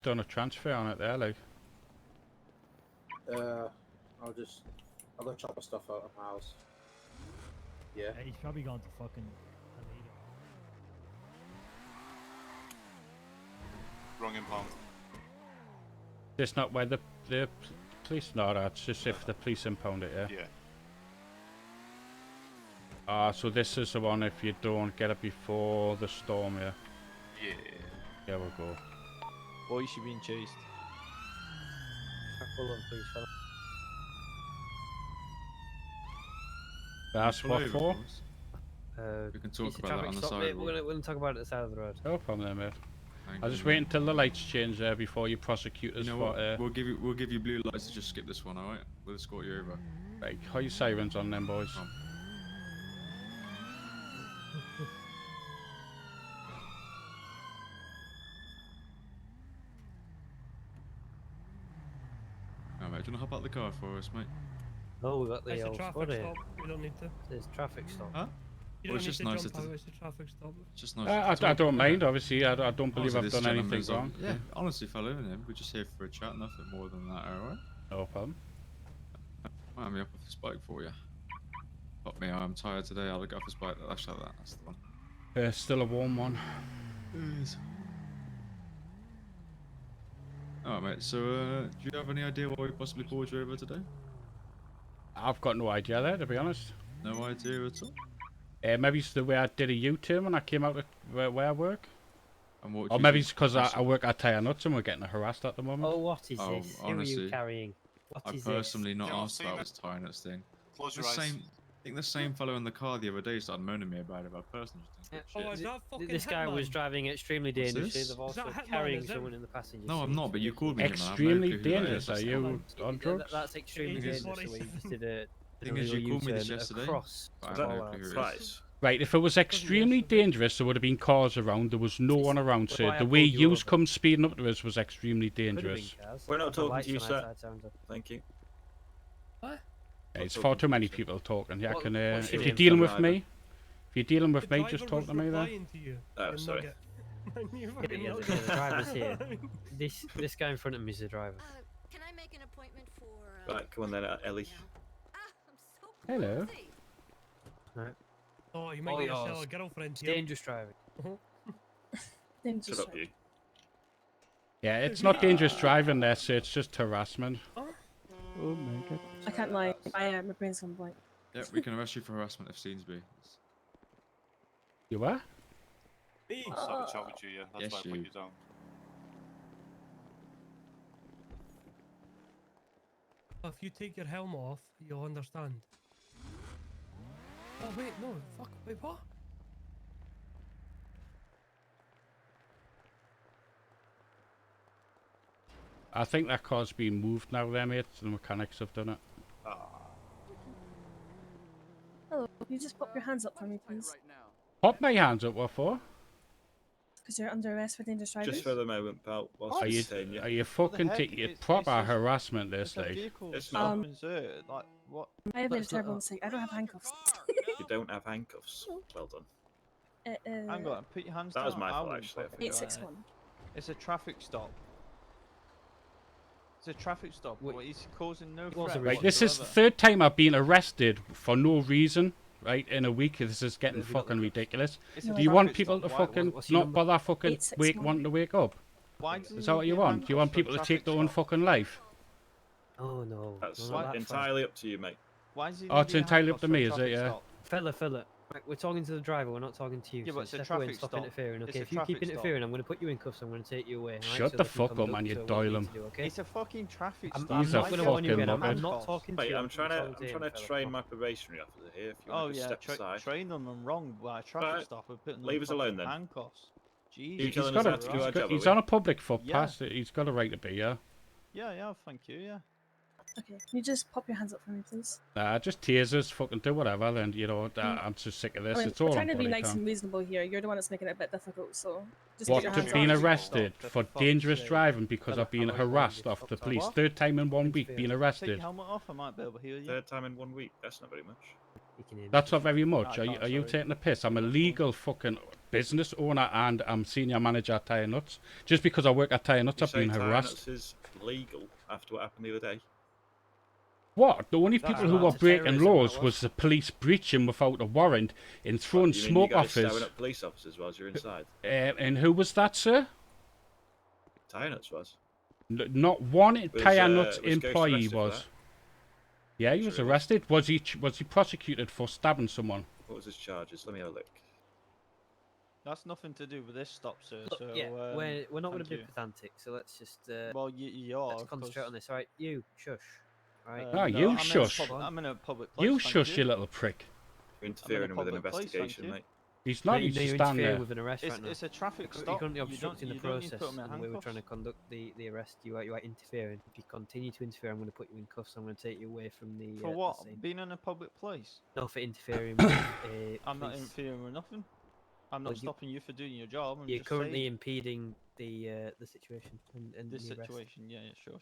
done a transfer on it there, like. I'll go chop the stuff out of my house. Yeah. He's probably gone to fucking Wrong impound. It's not where the police. No, that's just if the police impound it. Yeah. Yeah. Ah, so this is the one if you don't get it before the storm. Yeah. Yeah. There we go. Boy, you're being chased. Hold on, please, fella. That's what for? We can talk about that on the side. Mate, we're gonna talk about it at the side of the road. No problem there, mate. Thank I'll just you. wait until the lights change there before you prosecute us. You know for, what? We'll give you blue lights to just skip this one, alright? We'll escort you over. Right, how your sirens on them, boys? Come. Alright, do you want to hop out the car for us, mate? Oh, we got the It's a old traffic squad here. stop. We don't need to. There's traffic stop. Huh? You Well, don't it's need just to nice jump that out. It's a traffic stop. It's just nice. I don't mind, obviously. I don't believe Honestly, I've this done anything gentleman's wrong. Yeah, honestly, fella, isn't it? We're just here for a chat, nothing more than that, alright? No problem. Might have me up off this bike for you. Pop me, I'm tired today, I'll get off this bike. That's the one. Still a warm one. Alright, mate, so, do you have any idea why we possibly pulled you over today? I've got no idea there, to be honest. No idea at all? Maybe it's the way I did a U-turn when I came out of where I work. And what Or maybe it's because I work at Tire Nuts and we're getting harassed at the moment. Oh, what is Oh, this? Who are honestly, you carrying? What I is personally not Yeah, asked see about that- this tire nuts thing. Close The your eyes. same, I think the same fellow in the car the other day started moaning me about it, but I personally just think Oh, it's is shit. that fucking This guy was Hitman? driving extremely What's dangerously. this? They've Is that also Hitman, carrying is it? someone in the passenger No, seat. I'm not, but you called me him, and I have no Extremely clue who that is. dangerous. Are That's you on drugs? That's extremely It is dangerous. So we 47. just did a Thing is, you called me this U-turn yesterday, across but I the have no ball clue who out. it is. Right, if it was extremely dangerous, there would have been cars around. There was no one around, That's so why I the way pulled you yous over. come speeding up to us was extremely Could have been dangerous. cars. We're not The talking lights to you, on sir. outside sounds like- Thank you. What? It's far too many people talking. Yeah, I What- can, what's if your you're name, dealing with driver? me, if you're dealing with The me, just driver talk was to me there. replying to you, Oh, you sorry. nugget. You Yeah, fucking yeah, nugget. the driver's here. This guy in front of me is the driver. Can I make an appointment for? Right, come on then, Ellie. I'm so Hello. clumsy. Oh, you might Oh, get yeah, yourself a it's girlfriend It's here. dangerous driving. Shut up, you. Yeah, it's not dangerous driving there, so it's just harassment. Oh. Oh my god. I can't lie. My brain's gone blank. Yeah, we can arrest you for harassment if Steensby. You what? Me? Savage shot with you, yeah. That's Yes, why I put you. you down. If you take your helmet off, you'll understand. Oh wait, no, fuck, wait, what? I think that car's been moved now there, mate. The mechanics have done it. Hello, can you just pop your hands up for me, please? Pop my hands up, what for? Because you're under arrest for dangerous driving. Just for the moment, pal. Whilst Are we you, detain you. are you fucking taking proper harassment this, like? It's not. Like, what? I have been That's not terrible a- mistake. I don't have handcuffs. You don't have handcuffs. Well done. Hang on, put your hands That down. was my I fault, wouldn't actually, I fucking think. do that. 861. It's a traffic stop. It's a traffic stop. Wait. What, he's causing no was a threat. Right, this is the whatsoever. third time I've been arrested for no reason, right, in a week. This is getting Have you got fucking the- ridiculous. It's a Do you want traffic people stop. to Why- fucking what's your not number? bother fucking 861. wanting to wake up? Why does Is he that what need you the want? Do you want handcuffs for a people to take traffic their own stop? fucking life? Oh no. That's not that far. entirely up to you, mate. Why does he Oh, need it's the entirely up handcuffs to for a me, is it? traffic Yeah. stop? Fella. Right, we're talking to the driver, we're not talking to you. Yeah, so but it's a step away and traffic stop stop. interfering, It's okay? a If you keep traffic stop. interfering, I'm going to put you in cuffs, I'm going to take you away. alright? Shut So the they can fuck conduct up, man, you what doil need him. to do, okay? It's a fucking traffic I'm, stop. I'm He's not a going to warn you fucking again. I'm muppet. not talking to Mate, you. I'm trying to fella, train come my on. probationary officer here. If you Oh want to yeah, step aside. train them and wrong by a traffic Right. stop and putting them Leave in us alone fucking then. handcuffs. Jeez. You telling He's us got how to do a, our job, he's are on we? a public Yeah. footpath. He's got a right to be, yeah. Yeah, thank you, yeah. Okay, can you just pop your hands up for me, please? Just tasers, fucking do whatever. Then you know, I'm just sick of this. I mean, It's we're all trying on to be body nice cam. and reasonable here. You're the one that's making it a bit difficult, so just What, get your to hands being up. arrested For for fuck's dangerous sake. driving because Fella, I've been how long harassed have you off the stopped police. What? Third time in 1 week Interfering. being Take your arrested. helmet off, I might be able to hear you. Third time in 1 week. That's not very much. You can hear me. That's not very I much. Are can't, you sorry. taking the piss? I'm a legal fucking business owner and I'm senior manager at Tire Nuts. Just because I work at Tire Nuts, You I've been say harassed. Tyrannus is legal after what happened the other day? What? The only That's people who not were breaking anti-terrorism, laws that was the police breaching without a warrant and throwing You mean smoke you guys off us. stabbing up police officers whilst you're inside? And who was that, sir? Tyrannus was. Not one Tire Nuts was Ghost employee arrested for was. that? Yeah, he was Sure he was. arrested. Was he prosecuted for stabbing someone? What was his charges? Let me have a look. That's nothing to do with this stop, sir. Look, So yeah, we're not going to thank be you. pedantic, so let's just Well, you are. let's of concentrate course. on this. All right, you shush. All right. Ah, you I'm shush. I'm in a public place. You thank shush, you you. little prick. You're interfering with an public place, thank investigation, you. mate. He's No, not. you He's know just you're standing interfering there. with an arrest right now. It's a traffic You're stop. currently You don't- obstructing the you don't need to process, put 'em in and we were trying to handcuffs. conduct the arrest. You are interfering. If you continue to interfere, I'm going to put you in cuffs. I'm going to take you away from the. For the what? scene. Being in a public place. No, for interfering with. I'm not police. interfering with nothing. I'm Well, not stopping you for doing your job. I'm You're just currently saying impeding the situation and this the arrest. situation. Yeah, sure.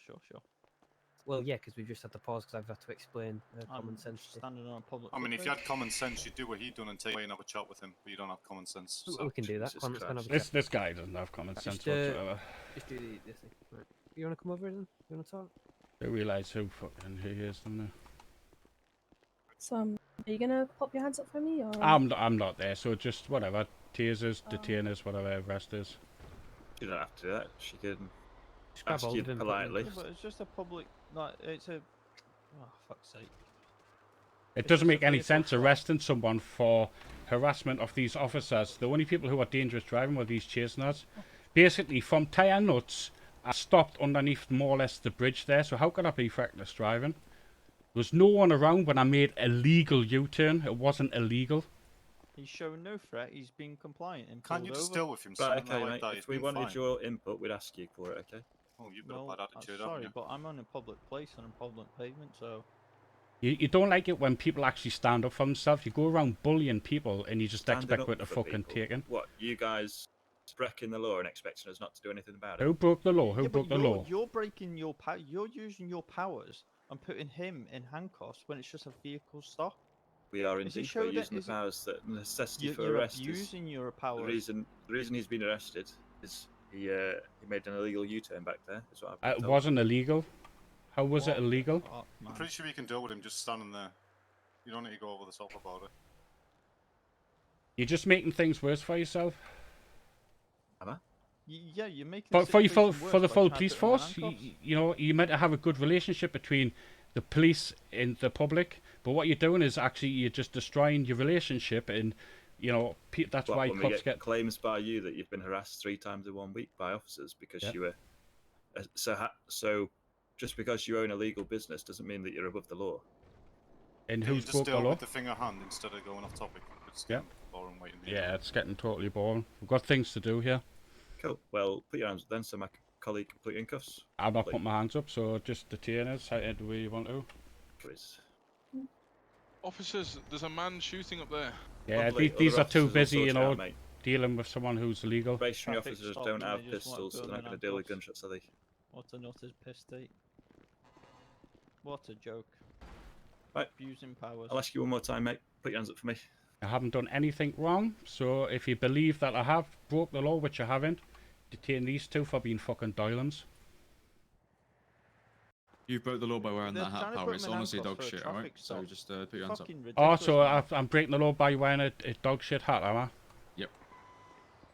Well, yeah, because we've just had to pause because I've had to explain common I'm sense. just to- standing on a public. I mean, if you footbridge. had common sense, you'd do what he done and take away and have a chat with him, but you don't have common sense. So. We can do that. Jesus Come on, let's go and have a Christ. chat. This guy doesn't have common sense Just, whatsoever. Just do this thing. Right. You want to come over then? You want to talk? They realise who fucking he is, don't they? So, are you gonna pop your hands up for me, or? I'm not there, so just whatever. Tasers, detainers, whatever, arresters. You don't have to do that. She can Just grab ask hold you of him, put him in politely. Yeah, but it's just a public. Like it's a. Oh fuck's sake. It It's doesn't just make a any vehicle sense stop. arresting someone for harassment of these officers. The only people who are dangerous driving were these chasing us. Basically, from Tire Nuts, I stopped underneath more or less the bridge there, so how could I be reckless driving? There was no one around when I made a legal U-turn. It wasn't illegal. He's showing no threat. He's being compliant and Can't pulled you over. just deal with him? Right, Something okay, like mate. that. If He's we been wanted fine. your input, we'd ask you for it, okay? Oh, you've got No, a bad I'm attitude, haven't sorry, you? but I'm on a public place on a public pavement, so You don't like it when people actually stand up for themselves. You go around bullying people and you just Standing expect up it to for fucking people. take it. What, you guys breaking the law and expecting us not to do anything about it? Who broke the law? Who yeah, broke but the law? You're breaking your power. You're using your powers and putting him in handcuffs when it's just a vehicle stop. We are Is he indeed showed that- using the is it- powers that necessity for You're arrest is. abusing your The powers. reason he's been arrested is he made an illegal U-turn back there. Is what I've been It told. wasn't illegal. How was it What the illegal? fuck, I'm man? pretty sure you can deal with him just standing there. You don't need to go over the top about it. You're just making things worse for yourself. Yeah, you're making. For the for, you situation for worse the by full trying to police put him in force, handcuffs. you know, you meant to have a good relationship between the police and the public. But what you're doing is actually you're just destroying your relationship, and you know that's What, why when we cops get. claims by you that you've been harassed 3 times in 1 week by officers because Yep. you were. So just because you own a legal business doesn't mean that you're above the law. And Can you who's just broke the deal law? with the finger hand instead of going off topic? It's Yeah. getting boring waiting here. Yeah, it's getting totally boring. We've got things to do here. Cool. Well, put your hands up then so my colleague can put you in cuffs. I'm not Like- putting my hands up, so just detain us. How do we want to? Please. Officers, there's a man shooting up there. Yeah, Lovely. these Other are too officers will busy, sort you it know, out, mate. dealing with someone who's illegal. Probationary Traffic officers stop don't and have they just want pistols, to so put they're not them going in to deal with handcuffs. gunshots, are they? What a nutter's piss take. What a joke. Right. Abusing powers. I'll ask you one more time, mate. Put your hands up for me. I haven't done anything wrong, so if you believe that I have broke the law, which I haven't, detain these two for being fucking doylans. You broke the law by wearing They're that hat, trying to pal. put It's him in honestly dog handcuffs for a shit, alright? traffic So stop. just put your hands up. Fucking Oh, ridiculous, so man. I'm breaking the law by wearing a dog shit hat, am I?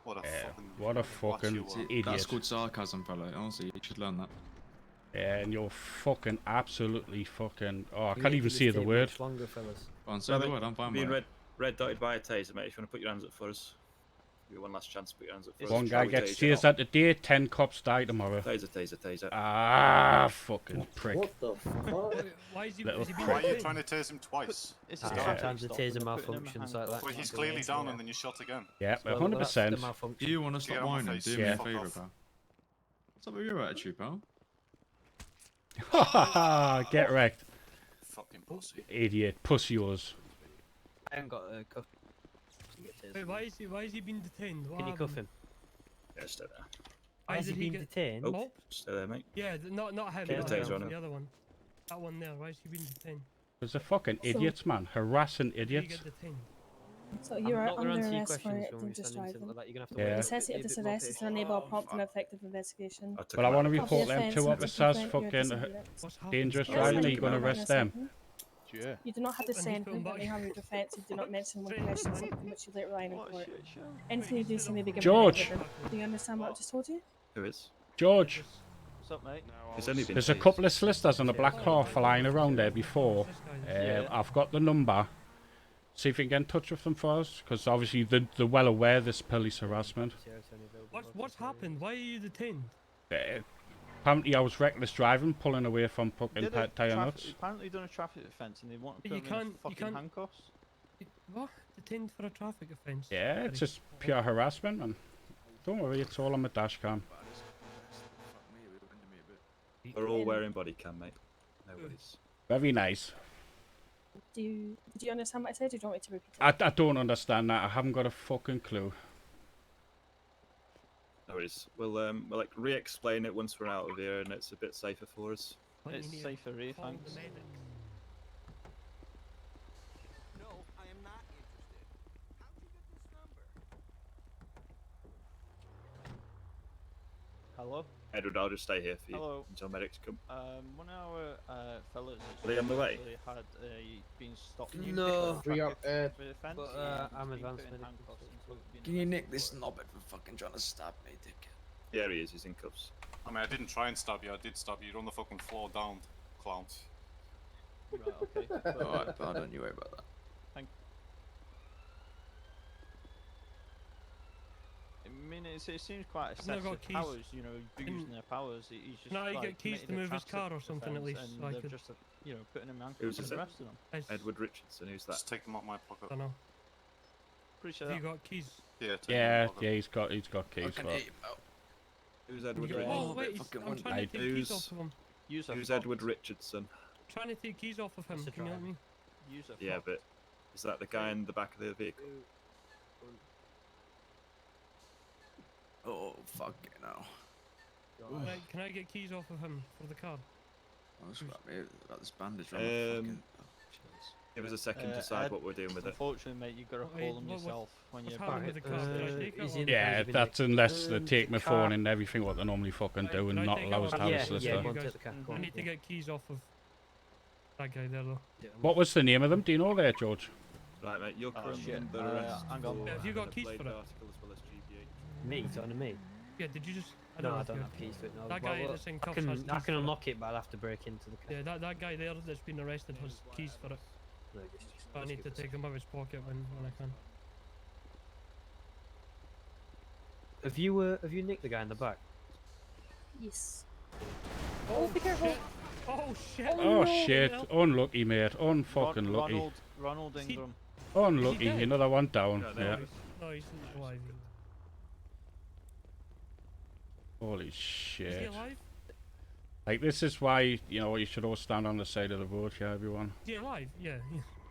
What a Yeah, fucking. what a watch fucking you are. idiot. That's called sarcasm, fella. Honestly, you should learn that. Yeah, and you're fucking absolutely fucking. Oh, I You're can't making even this say the day word. much longer, fellas. Go on, say Right, the mate. word. I'm fine Being with it. red dotted by a taser, mate. If you want to put your hands up for us, give you one last chance to put your hands up for us. One It's guy true, gets taser. tased today, 10 cops die tomorrow. Taser. Ah, fucking prick. What the fuck? Why is he? Little Has he been Why are you detained? trying to tase him twice? It's Ah, a yeah. traffic Sometimes the stop taser and they're putting him in malfunctions like handcuffs. that. Well, he's Yeah. clearly down and then you shot again. Yeah, Well, 100%. That's the malfunction. Do you want to Get stop out my whining? face. Do me Yeah. a Fuck favour, off. pal. What's up with your attitude, pal? Ha ha ha! Get wrecked, Fucking pussy. idiot, pussios. I haven't got a cuff. Wait, why is he being detained? What Can you cuff happened? him? Yeah, stay there. Why Has he did been get detained? Oh. Oh, Stay there, mate. yeah, not him. Get Not the him, taser on him. the other one. That one there. Why is he being detained? There's a fucking idiots, man. Harassing Did he idiots. get detained? So you are not gonna under answer your arrest for questions when we're dangerous standing driving. like that. You're gonna have to Yeah. wait. The a necessity bit- of be a this bit more arrest is to patient. enable a prompt and effective investigation. I took Well, I him want out to of Of the report them offence two and to officers prevent fucking your disappearance. What's happened? dangerous Yes, driving. and Are you you going to can arrest them? Yeah. You do not have to And say he's anything, putting but back- may harm your defence if you do not mention when Straight questioned on. something which you later rely on in What a court. shit show. Anything you do so may be given George! evidence. Do you understand what I just told you? Who is? George, What's up, mate? It's only been there's a days. couple of solicitors on the black car flying around there before. Yeah. I've got the number. See if you can get in touch with them for us, because obviously they're well aware of this police harassment. What's happened? Why are you detained? Apparently I was reckless driving, pulling away from fucking Did a tire traffic- nuts. Apparently done a traffic offence and they want to But put you him in can't- you fucking can't- handcuffs. What? Detained for a traffic offence? Yeah, it's just pure harassment, man. Don't worry, it's all on my dash cam. We're all wearing body cam, mate. No worries. Very nice. Did you understand what I said? Or do you want me to repeat it? I don't understand that. I haven't got a fucking clue. No worries. We'll like re-explain it once we're out of here and it's a bit safer for us. What It's you need? safer here, Call thanks. the medics. No, I am not interested. How'd you get this number? Hello? Edward, I'll just stay here for you Hello. until medics come. One of our fellas Are they on the way? actually had been stopped. No. Free up, Ed. Offence, But, and I'm he's been advanced put in medical handcuffs system. until he's Can been you nick arrested this for it. knobhead for fucking trying to stab me, dickhead? Yeah, he is. He's in cuffs. I mean, I didn't try and stab you. I did stab you. You're on the fucking floor down, clowns. Right, okay. Alright, pal, don't you worry about that. I mean, it seems quite I've not got excessive keys. powers, you know, Can- using their powers. He's just No, you like, get keys to committed a move his traffic car or something at offence least, and so I they've could- just, you know, putting him in Who's handcuffs this? and arresting him. Edward Richardson. Who's that? Just take them out my pocket. I know. Pretty sure Have you that. got keys? Yeah, take Yeah, them out my pocket. yeah, he's got keys. I can But hear you, pal. Who's Edward Oh, Richardson? wait, fucking I'm one trying to night. take keys Who's- off of him. Use a Who's fox. Edward Richardson? Trying to take keys off of him. That's a Can you help driver. me? Use a Yeah, fox. but is that the guy in the back of the vehicle? Oh, fuck it now. Right, can I get keys off of him for the car? Oh, it's got me. Got this bandage around my fucking. Um, Oh, jeez. Give us a second to decide Ed, what we're doing with it. Unfortunately, mate, you've got to What- call them what- what's- yourself when what's you're happening back. with the car? Did I take it he's or- in- yeah, Has been that's unless they take my car- phone and everything what they normally fucking do and Can I not take allow it us off? to have Yeah, a yeah, solicitor. go on, You take guys- the car. Mhm. Go I on, need to yeah. get keys off of that guy there though. What was the name of them? Do you know there, George? Right, mate. You're Oh, currently shit. under Uh, arrest. hang on. for Have you got a keys for blatant it? article as well as GBH. Me, it's on me. Yeah, did you just? No, know I if don't you- have keys to it. No. That Well, guy well, that's in I cuffs can has I keys can for it. unlock it, but I'll have to break into the car. Yeah, that guy there that's been arrested has keys for it. No, But I need to take them out of his pocket when I can. Have you nicked the guy in the back? Yes. Oh, be careful. Oh shit! Oh no. shit! hell. Unlucky, mate. Unfucking lucky. Ronald Is he- Ingram. Unlucky. dead? Another one down. No, no, Yeah. No, he's alive. Holy Is he shit! alive? Like this is why you should all stand on the side of the road, yeah, everyone. Is he alive? Yeah.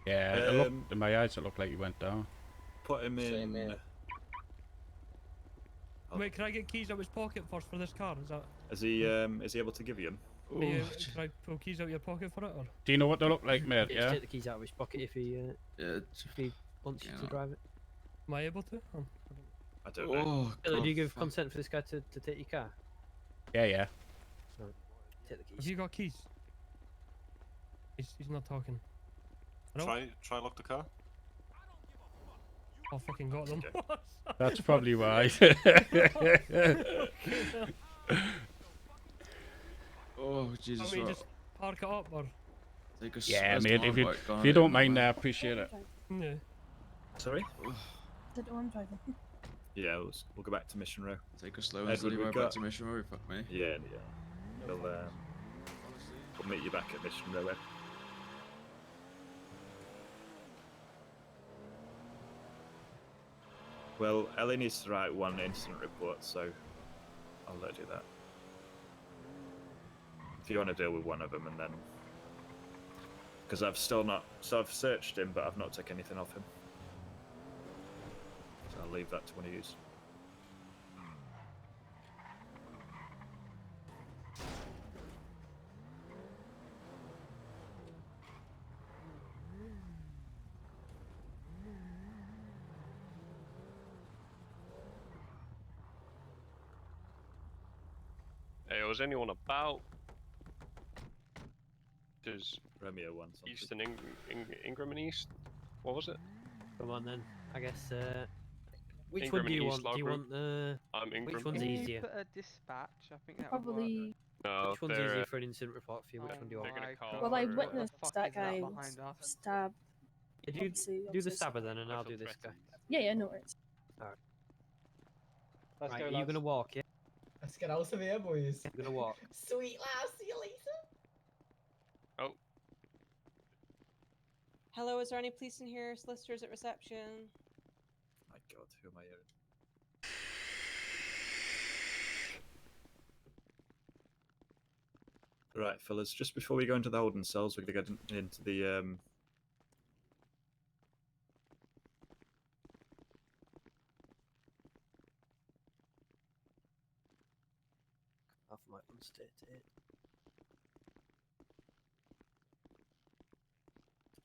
Yeah, it looked, Um, in my eyes it looked like he went down. Put him Same in. here. Oh. Wait, can I get keys out of his pocket first for this car? Is that? Is he able to give you him? Can I pull keys out of your pocket for it, or? Do you know what they look like, mate? Just Yeah. take the keys out of his pocket if he wants you to Yeah. drive it. Am I able to? Oh, I don't know. Oh, Billy, do you give fuck. consent for this guy to take your car? Yeah, yeah. Take the have keys. you got keys? He's not talking. Hello? Try lock the car. I fucking got them. That's probably why. Oh, Jesus. Can we right. just park it up, or? Take a Yeah, where's mate. the If you motorbike gone? if you I don't know, mind, I man. appreciate it. Yeah. Sorry? Said, oh, I'm driving. Yeah, we'll go back to Mission Row. Take a slow Edward, and steady we've way got- back to Mission Row, fuck me. Yeah, yeah. We'll meet you back at Mission Row. Ed. Well, Ellie needs to write one incident report, so I'll let you do that. If you want to deal with one of them, and then because I've still not, so I've searched him, but I've not took anything off him. So I'll leave that to one of you. Hey, was anyone about? There's Romeo wants something. East and Ingram and East. What was it? Come on then. I guess. Which Ingram one do and you East want? Do you Log Group. want I'm Ingram. Which one's Can you easier? put a dispatch? I think that would work. Probably. No, Which one's they're, easier for an incident report for you? Which one do you want? they're gonna call. Well, I for, What the witnessed fuck that is that guy behind us? stab. Yeah, obviously- do the obviously- stabber then, and I I'll feel do this guy. threatened. Yeah, no worries. Right, are you gonna walk? Yeah, Let's get out of here, boys. you're gonna walk. Sweet lads, see you later. Oh, Hello, is there any police in here? Solicitors at reception. My God, who am I hearing? Right, fellas, just before we go into the holding cells, we're going to get into the Half my unstated.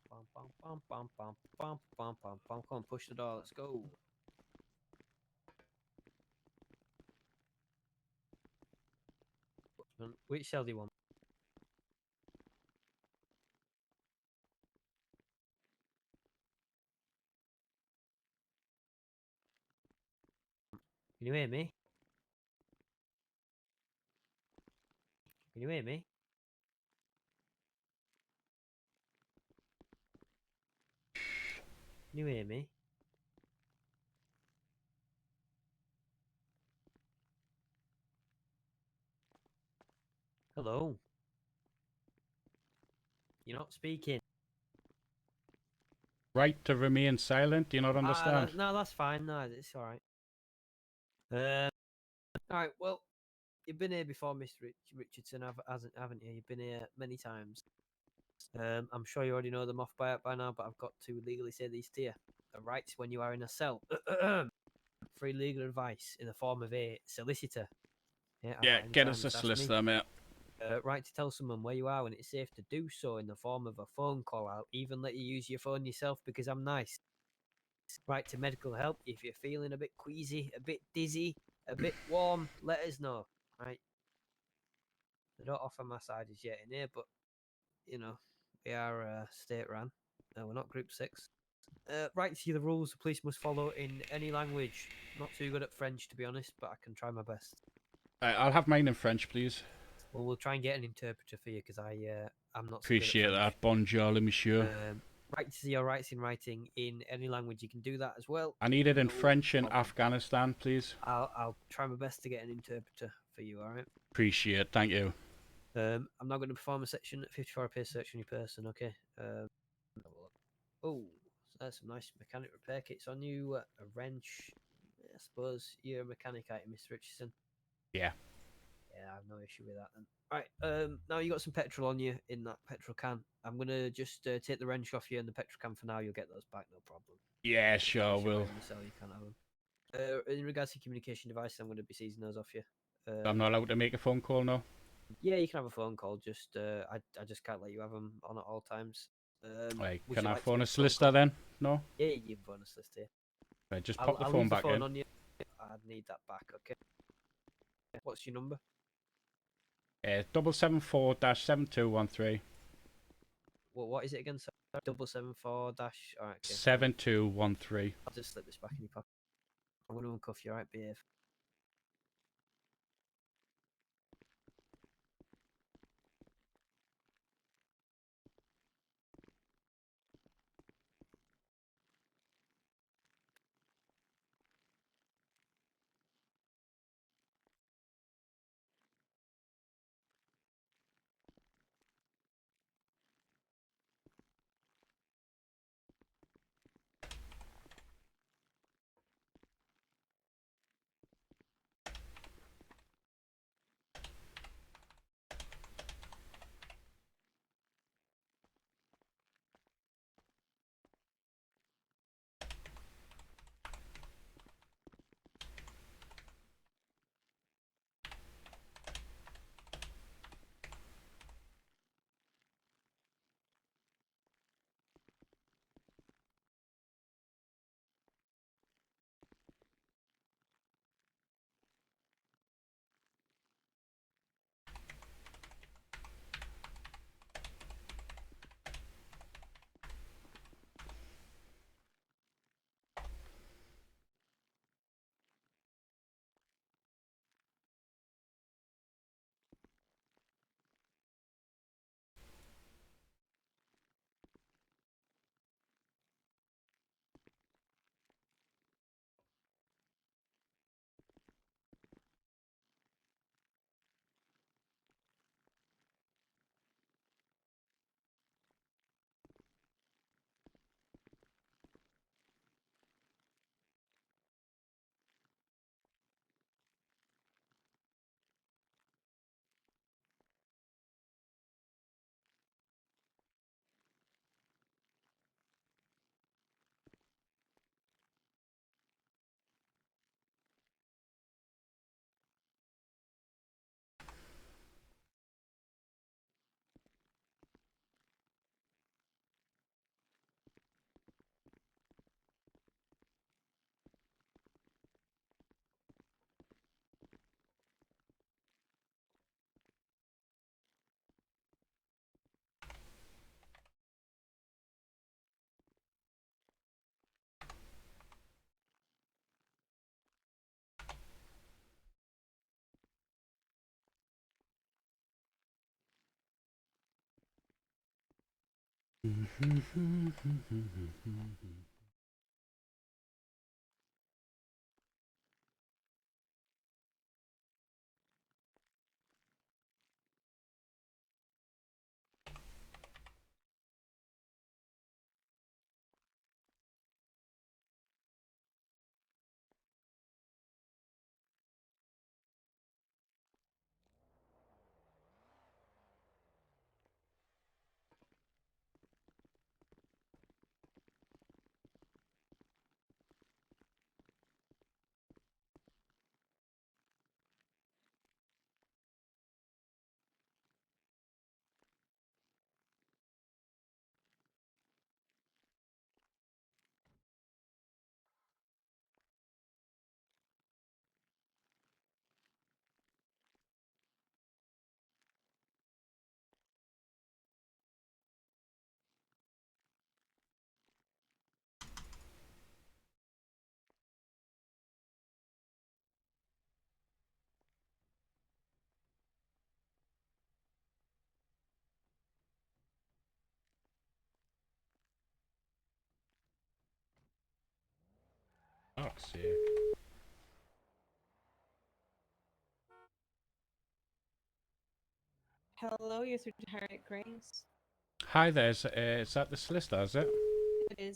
Bum bum bum bum bum bum bum bum bum. Come on, push the door. Let's go. Which cell do you want? Can you hear me? Can you hear me? Can you hear me? Hello? You're not speaking. Right to remain silent. Do you not understand? No, that's fine. No, it's all right. All right. Well, you've been here before, Mr. Richardson, haven't you? You've been here many times. I'm sure you already know them off by now, but I've got to legally say these to you. The rights when you are in a cell. Free legal advice in the form of a solicitor. Yeah, any get time us a it's asked me. solicitor, mate. Right to tell someone where you are when it's safe to do so in the form of a phone call. I'll even let you use your phone yourself because I'm nice. Right to medical help if you're feeling a bit queasy, a bit dizzy, a bit warm. Let us know. Right. They don't offer massages yet in here, but you know we are state run. No, we're not Group 6. Right to the rules the police must follow in any language. Not too good at French, to be honest, but I can try my best. I'll have mine in French, please. Well, we'll try and get an interpreter for you because I'm not. So Appreciate good at French. that. Bonjour, monsieur. Right to see your rights in writing in any language. You can do that as well. I need it in No French in problem. Afghanistan, please. I'll try my best to get an interpreter for you. All right. Appreciate. Thank you. I'm not going to perform a section 54 pace search on your person. Okay. Oh, that's some nice mechanic repair kits on you. A wrench. I suppose you're a mechanic, aren't you, Mr. Richardson? Yeah. Yeah, I have no issue with that then. Right, now you got some petrol on you in that petrol can. I'm gonna just take the wrench off you and the petrol can for now. You'll get those back, no problem. Yeah, sure, Unless you're will. in the cell, you can't have them. In regards to communication devices, I'm gonna be seizing those off you. I'm not allowed to make a phone call now. Yeah, you can have a phone call. Just I just can't let you have them on at all times. Right, would can you I like to phone make a phone solicitor call? then? No? Yeah, you can phone a solicitor. Right, just pop the I'll phone leave back the phone in. on you. I'd need that back. Okay. What's your number? 774-7213. Well, what is it again? 774 dash. All right. Okay. 7213. I'll just slip this back in your pocket. I'm going to uncuff you. All right, behave. Fuck's sake. Hello, you're through to Harriet Grace. Hi there, is that the solicitor, is it? It is.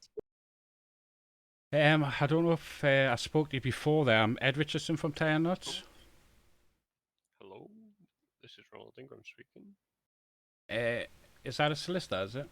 I don't know if I spoke to you before there. I'm Ed Richardson from Tire Nuts. Hello, this is Ronald Ingram speaking. Is that a solicitor, is it?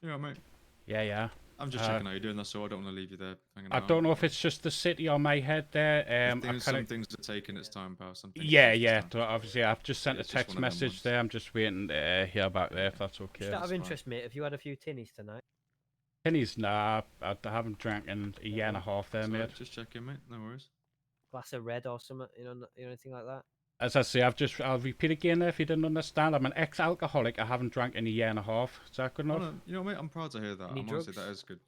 Yeah, mate. Yeah. I'm just checking how you're doing. That's all. I don't want to leave you there hanging I around. don't know if it's just the city on my head there. Some things are taking its time, pal. Some things Yeah. Obviously, I've just sent Yeah, a it's just text one of them message ones. there. I'm just waiting to hear back there if that's okay. Just out of interest, mate, have you had a few tinnies tonight? Pennies, nah, I haven't drank in a year and a half there, Sorry, mate. just checking, mate. No worries. Glass of red or something, anything like that? As I say, I'll repeat again there if you didn't understand. I'm an ex-alcoholic. I haven't drank in a year and a half. Is that good Oh, enough? no, you know, mate, I'm proud to hear that. Any I'm honestly, drugs? that is good.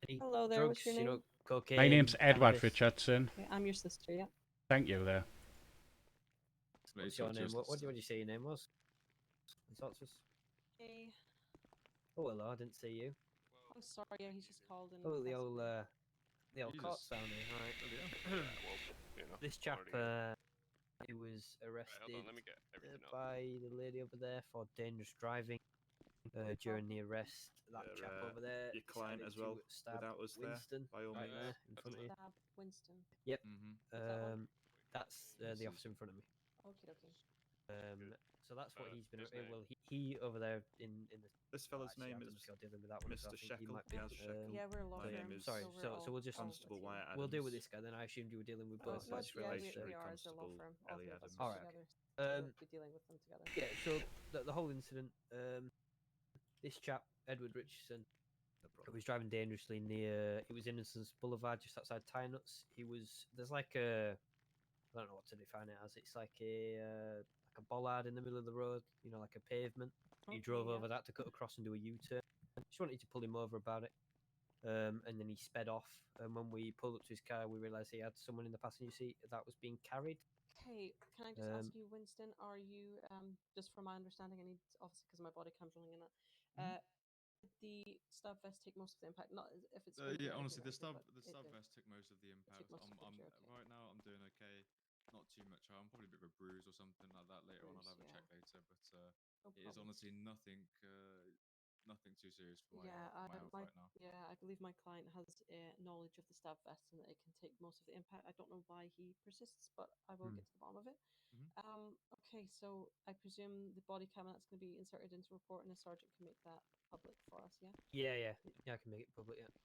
Any Hello there, drugs, what's your name? cocaine. My name's Edward cannabis? Richardson. Okay, I'm your sister, yeah. Thank you there. What's your name? What did you say your name was? Hey. Oh, hello, I didn't see you. Oh, sorry, yeah, he's just called in. Oh, the old court Jesus. sounding, alright. Well, This chap, he was arrested hold on, let me get everything up. by the lady over there for dangerous driving. During the arrest, that chap over there your client decided as well, to stab without us there, Winston by all right means. there in front of you. Stab Winston. Yep. that one? That's the officer in front of me. Okay, okay. So that's what he's been. Well, he over there in the. This fella's actually, name I don't know is if you're dealing with that one, so Mr. I think he Sheckle. might be. Gaz Sheckle. Yeah, we're a law My firm, name is Sorry, so so we'll just Constable Wyatt Adams. we'll deal with this guy. Then I assumed you were dealing with both. No, I just yeah, realised. we are as a law firm. All Ellie three of us Adams. are All right, together. okay. We'll be dealing with them together. Yeah. So the whole incident. This chap Edward Richardson, who was driving dangerously near. It was Innocence Boulevard, just outside Tire Nuts. There's like a. I don't know what to define it as. It's like a bollard in the middle of the road, like a pavement. He drove over that to cut across and do a U-turn. Just wanted to pull him over about it, and then he sped off. And when we pulled up to his car, we realised he had someone in the passenger seat that was being carried. Okay, can I just ask you, Winston, are you, just from my understanding, I need, obviously, because my body cam's running in it, the stab vest take most of the impact? Not if it's. Yeah, or honestly, anything the like that, stab but it did. vest took most of the impact. most of the I'm picture, okay. right now. I'm doing okay. Not too much. I'm probably a bit of a bruise or something like that later on. I'll have a check later, but No it is problem. honestly nothing. Nothing too serious for my Yeah, for my health right now. yeah, I believe my client has knowledge of the stab vest and that it can take most of the impact. I don't know why he persists, but I will get to the bottom of it. Okay, so I presume the body cam that's going to be inserted into report, and the sergeant can make that public for us. Yeah. Yeah, I can make it public. Yeah.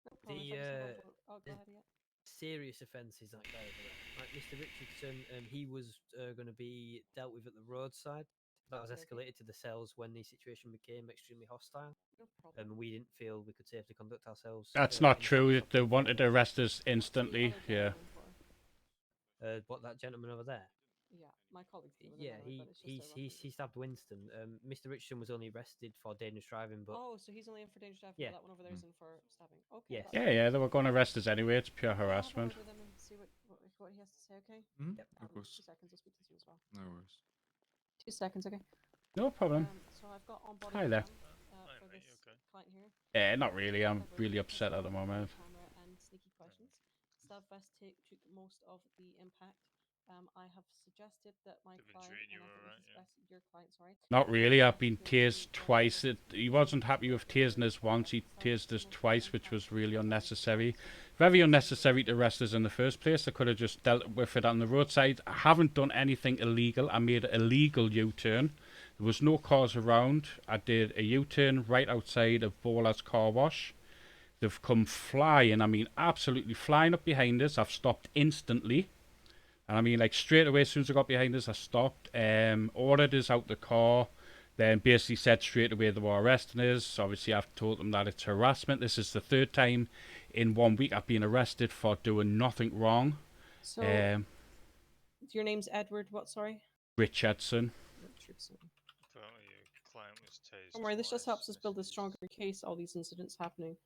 No problem. The If I just have go the ahead. Yeah. serious offences that guy over there, like Mr. Richardson, he was going to be dealt with at the roadside. That was escalated to the cells when the situation became extremely hostile. No problem. And we didn't feel we could safely conduct ourselves. That's not in the true. presence of They people. wanted to arrest us instantly. Yeah. What, that gentleman over there? Yeah, my colleague's dealing with it Yeah, anyway, but it's just a he stabbed Winston. Mr. Richardson was only arrested for dangerous driving, but Oh, so he's only in for dangerous driving, Yeah. but that one over there is in for stabbing. Okay. Yes. That's Yeah, fine. yeah. They were going to arrest us anyway. It's pure I'll have a harassment. word with him and see what he has to say. Okay. Yep. Of course. 2 seconds. I'll speak to him as well. No worries. 2 seconds. Okay. No problem. So I've got on body Hi there. for this client here. Yeah, not really. I'm really upset at the moment. Camera and sneaky questions. Stab vest took most of the impact. I have suggested that my client, and I think this is best, your client, sorry. Not really. I've been tased twice. He wasn't happy with tasing us once. He tased us twice, which was really unnecessary. Very unnecessary to arrest us in the first place. I could have just dealt with it on the roadside. I haven't done anything illegal. I made a legal U-turn. There was no cars around. I did a U-turn right outside of Bowler's car wash. They've come flying. I mean, absolutely flying up behind us. I've stopped instantly. And I mean, like, straight away, as soon as I got behind us, I stopped, ordered us out the car, then basically said straight away they were arresting us. Obviously, I've told them that it's harassment. This is the 3rd time in 1 week I've been arrested for doing nothing wrong. So, your name's Edward, what, sorry? Richardson. Richardson. Your client was tased. Don't worry, this just helps us build a stronger case, all these incidents happening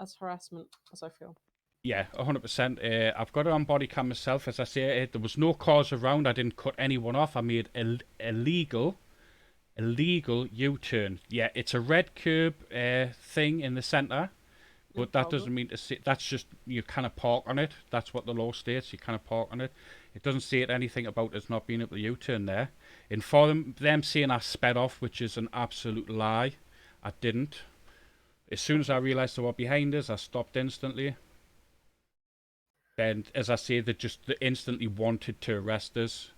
as harassment, as I feel. Yeah, 100%. I've got it on body cam myself. As I say, there was no cars around. I didn't cut anyone off. I made a legal U-turn. Yeah, it's a red curb thing in the centre, but that doesn't mean to say that's just you kind park on it. That's what the law states. You kind of park on it. It doesn't say anything about us not being able to U-turn there. And for them saying I sped off, which is an absolute lie, I didn't. As soon as I realised they were behind us, I stopped instantly. And as I say, they instantly wanted to arrest us,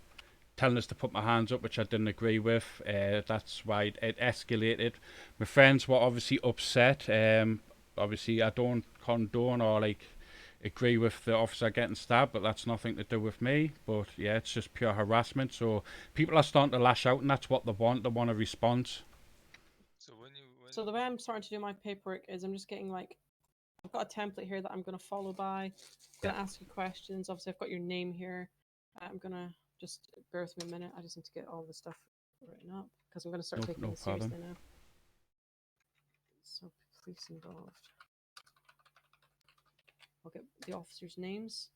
telling us to put my hands up, which I didn't agree with. That's why it escalated. My friends were obviously upset. Obviously, I don't condone or like agree with the officer getting stabbed, but that's nothing to do with me. But yeah, it's just pure harassment. So people are starting to lash out, and that's what they want. They want a response. So the way I'm starting to do my paperwork is I'm just getting like, I've got a template here that I'm going to follow by. I'm going to ask you questions. Obviously, I've got your name here. I'm going to just bear with me a minute. I just need to get all the stuff written up because I'm going to start taking this seriously now. So, police involved. I'll get the officers' names.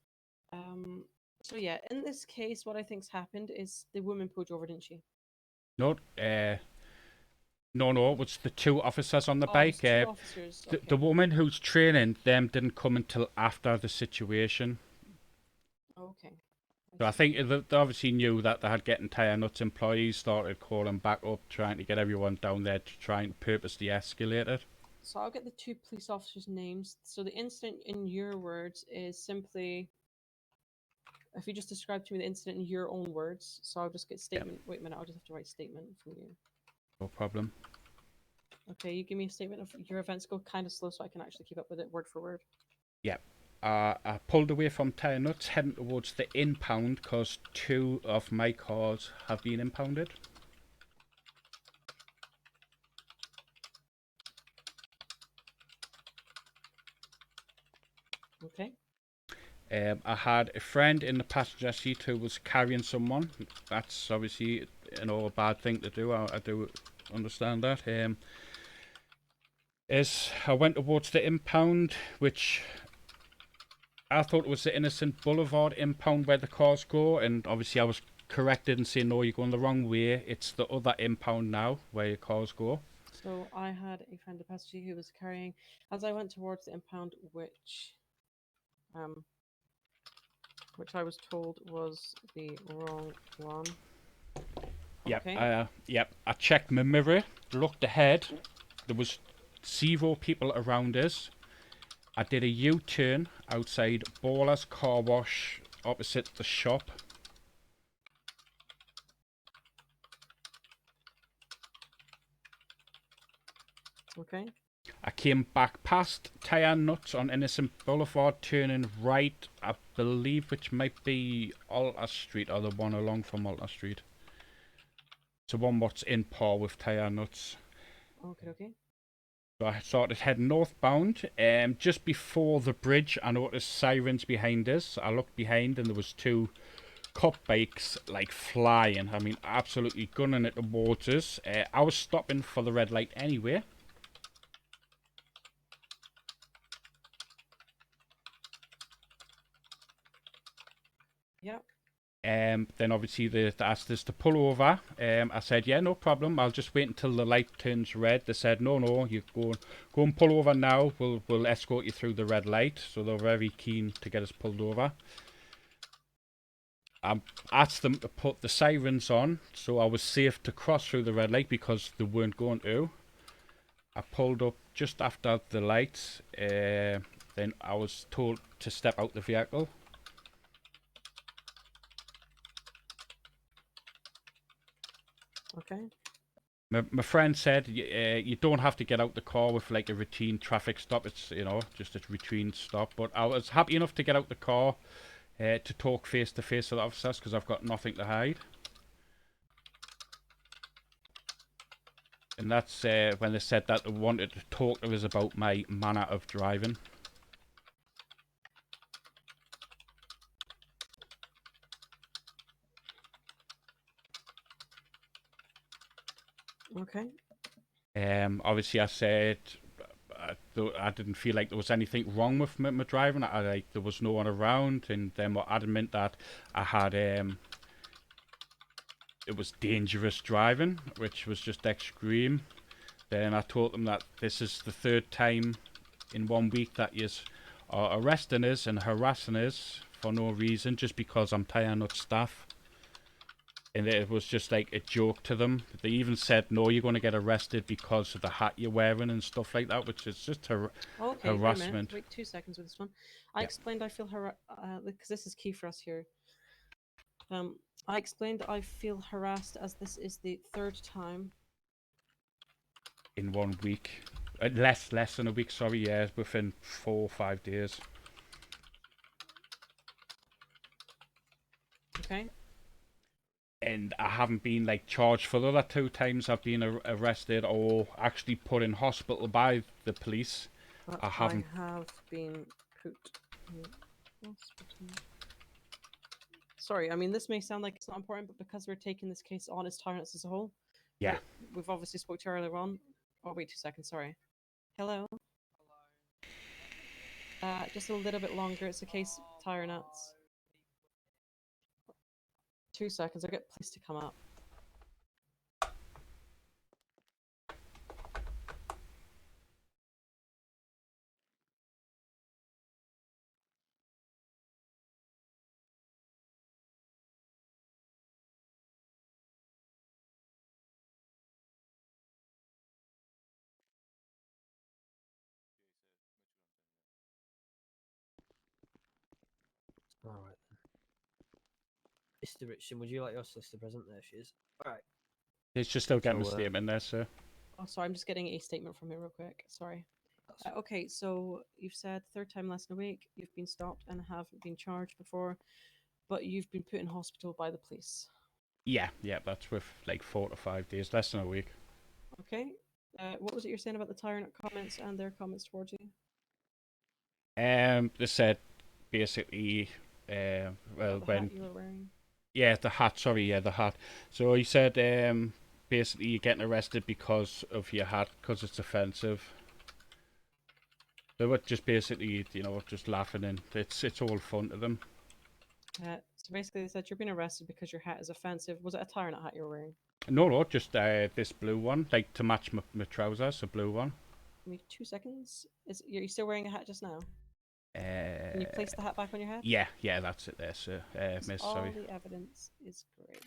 So yeah, in this case, what I think's happened is the woman pulled you over, didn't she? No, no, it was the 2 officers on the bike. 2 officers. Okay. The woman who's training them didn't come until after the situation. Okay. So I think they obviously knew that they had getting tire nuts. Employees started calling back up, trying to get everyone down there to try and purposely escalate it. So I'll get the 2 police officers' names. So the incident, in your words, is simply, if you just describe to me the incident in your own words. So I'll just get statement. Wait a minute, I'll just have to write statement from you. No problem. Okay, you give me a statement of your events. Go kind of slow so I can actually keep up with it word for word. Yeah. I pulled away from tire nuts, heading towards the impound because 2 of my cars have been impounded. Okay. I had a friend in the passenger seat who was carrying someone. That's obviously a bad thing to do. I do understand that. As I went towards the impound, which I thought it was the Innocent Boulevard impound where the cars go, and obviously I was corrected and saying, no, you're going the wrong way. It's the other impound now where your cars go. So I had a friend, a passenger who was carrying, as I went towards the impound, which I was told was the wrong one. Yep. Okay. Yep. I checked my mirror, looked ahead. There was 0 people around us. I did a U-turn outside Baller's car wash opposite the shop. Okay. I came back past Tire Nuts on Innocent Boulevard, turning right, I believe, which might be Alta Street, or the one along from Alta Street. It's the one what's in par with Tire Nuts. Okay, okay. So I started heading northbound. Just before the bridge, I noticed sirens behind us. I looked behind and there was 2 cop bikes like flying. I mean, absolutely gunning it towards us. I was stopping for the red light anyway. Yep. Then obviously they asked us to pull over. I said, yeah, no problem. I'll just wait until the light turns red. They said, no, you go and pull over now. We'll escort you through the red light. So they're very keen to get us pulled over. I asked them to put the sirens on, so I was safe to cross through the red light because they weren't going to. I pulled up just after the lights. Then I was told to step out the vehicle. Okay. My friend said you don't have to get out the car with like a routine traffic stop. It's, you know, just a routine stop. But I was happy enough to get out the car to talk face to face with the officers because I've got nothing to hide. And that's when they said that they wanted to talk to us about my manner of driving. Okay. Obviously I said I didn't feel like there was anything wrong with my driving. Like there was no one around, and then were adamant that I had it was dangerous driving, which was just extreme. Then I told them that this is the 3rd time in 1 week that you are arresting us and harassing us for no reason, just because I'm tying up staff. And it was just like a joke to them. They even said, no, you're going to get arrested because of the hat you're wearing and stuff like that, which is just Okay, harassment. wait 2 seconds with this one. I explained I feel because this is key for us here. I explained I feel harassed as this is the 3rd time. In 1 week. Less than a week, sorry, yeah, within 4 or 5 days. Okay. And I haven't been like charged for the other 2 times I've been arrested or actually put in hospital by the police. But I haven't. I have been put in hospital. Sorry, I mean, this may sound like it's not important, but because we're taking this case on as tyrants as a whole, Yeah. we've obviously spoke to you earlier on. Oh, wait 2 seconds, sorry. Hello? Just a little bit longer. It's a case tyrants. 2 seconds, I'll get police to come up. All right. Mr. Richardson, would you like your sister present? There she is. All right. It's just still getting So, a statement there, sir. Oh, sorry, I'm just getting a statement from here real quick. Sorry. Okay, so you've said 3rd time less than a week, you've been stopped and haven't been charged before, but you've been put in hospital by the police. Yeah, that's with like 4 to 5 days, less than a week. Okay. What was it you're saying about the tyrant comments and their comments towards you? They said basically, well, the when hat you were wearing. Yeah, the hat. Sorry, yeah, the hat. So he said, basically you're getting arrested because of your hat, because it's offensive. They were just basically, you know, just laughing, and it's all fun to them. So basically, they said you're being arrested because your hat is offensive. Was it a tie or not hat you were wearing? No, just this blue one, like to match my trousers, a blue one. Give me 2 seconds. Are you still wearing a hat just now? Can you place the hat back on your head? Yeah, that's it there, sir. Miss, All sorry. the evidence is great.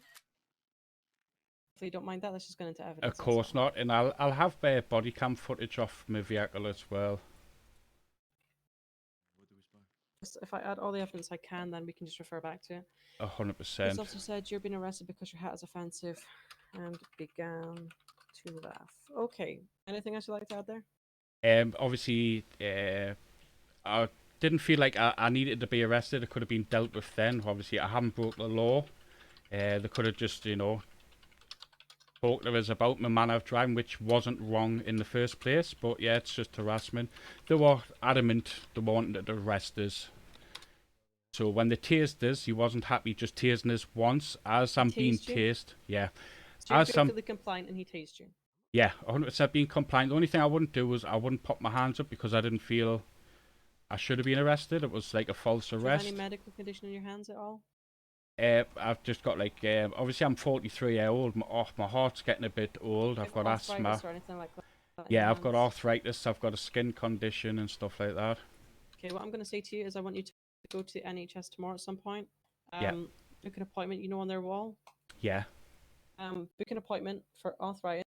If you don't mind that, let's just go into evidence. Of course not, and I'll have body cam footage off my vehicle as well. If I add all the evidence I can, then we can just refer back to it. 100%. This officer said you're being arrested because your hat is offensive and began to laugh. Okay. Anything else you'd like to add there? Obviously, I didn't feel like I needed to be arrested. It could have been dealt with then. Obviously, I haven't broke the law. They could have just, talked to us about my manner of driving, which wasn't wrong in the first place. But yeah, it's just harassment. They were adamant they wanted to arrest us. So when they tased us, he wasn't happy just tasing us once. As I'm being tased, yeah. So you're fully compliant and he tased you? Yeah, 100% being compliant. The only thing I wouldn't do was I wouldn't put my hands up because I didn't feel I should have been arrested. It was like a false arrest. Do you have any medical condition in your hands at all? I've just got like, obviously I'm 43 years old. My heart's getting a bit old. I've got asthma. Or anything like that Yeah, I've got arthritis. I've got a skin condition and stuff like that. Okay, what I'm going to say to you is I want you to go to the NHS tomorrow at some point. Yeah. Book an appointment, on their wall. Yeah. Book an appointment for arthritis.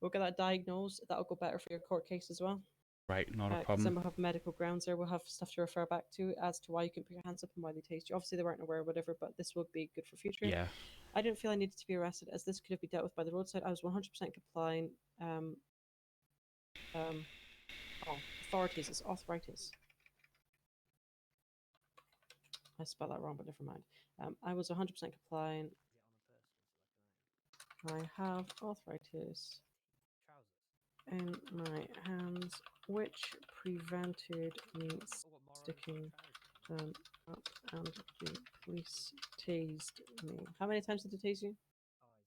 We'll get that diagnosed. That'll go better for your court case as well. Right, not a 'cause problem. then we'll have medical grounds there. We'll have stuff to refer back to as to why you can put your hands up and why they tased you. Obviously, they weren't aware or whatever, but this will be good for future. Yeah. I didn't feel I needed to be arrested as this could have been dealt with by the roadside. I was 100% compliant. Authorities is arthritis. I spelled that wrong, but never mind. I was 100% compliant. I have arthritis in my hands, which prevented me sticking them up, and the police tased me. How many times did they tase you?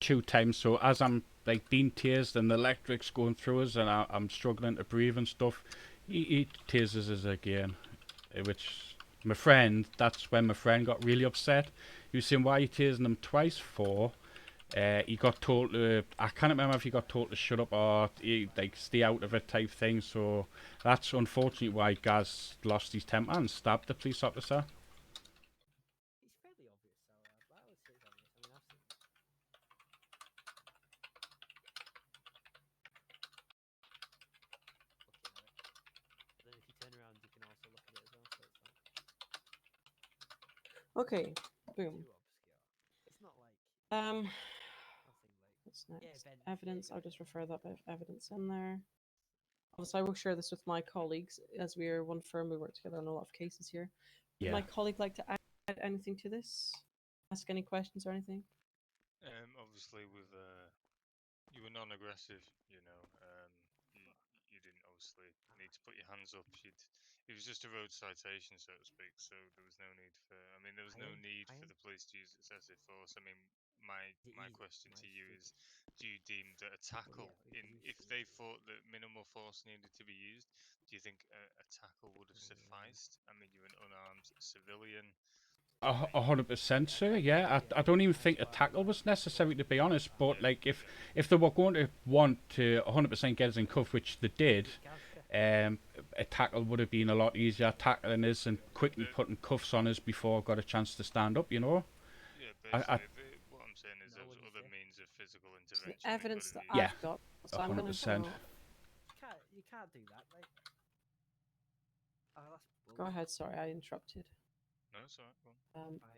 2 times. So as I'm like being tased and the electric's going through us and I'm struggling to breathe and stuff, he tases us again. Which that's when my friend got really upset. He was saying, why are you tasing him twice for? He got told to, I can't remember if he got told to shut up or stay out of it type thing. So that's unfortunately why Gaz lost his temper and stabbed the police officer. It's fairly obvious, so I would say it's obvious. I mean, I've seen it. Looking at it. But then if you turn around, you can also look at it as well. So it's like... Okay, boom. It's not like... What's next? Evidence. I'll just refer that bit of evidence in there. Also, I will share this with my colleagues as we are one firm. We work together on a lot of cases here. Would my colleague like to add anything to this? Ask any questions or anything? Obviously, with you were non-aggressive. You didn't obviously need to put your hands up. It was just a road citation, so to speak. So there was no need for. I mean, there was no need for the police to use excessive force. I mean, my question to you is: do you deem that a tackle, if they thought that minimal force needed to be used, do you think a tackle would have sufficed? I mean, you're an unarmed civilian. 100%, sir. Yeah, I don't even think a tackle was necessary, to be honest. But like, if they were going to want to 100% get us in cuff, which they did, a tackle would have been a lot easier tackling us and quickly putting cuffs on us before I got a chance to stand up. Yeah, basically, what I'm saying is there's other means of physical intervention. The evidence that I've got. So 100%. You can't do that, right? Oh, that's Go ahead. Sorry, I interrupted. No, it's alright.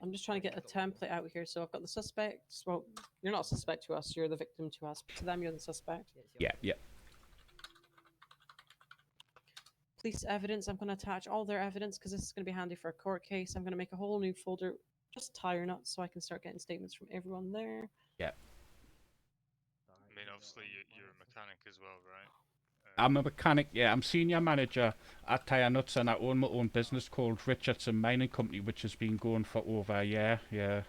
I'm just trying to get a template out here. So I've got the suspects. Well, you're not a suspect to us. You're the victim to us. But to them, you're the suspect. Yeah. Police evidence. I'm going to attach all their evidence because this is going to be handy for a court case. I'm going to make a whole new folder, just tire nuts, so I can start getting statements from everyone there. Yeah. I mean, obviously, you're a mechanic as well, right? I'm a mechanic, yeah. I'm senior manager at Tire Nuts, and I own my own business called Richardson Mining Company, which has been going for over a year. Yeah.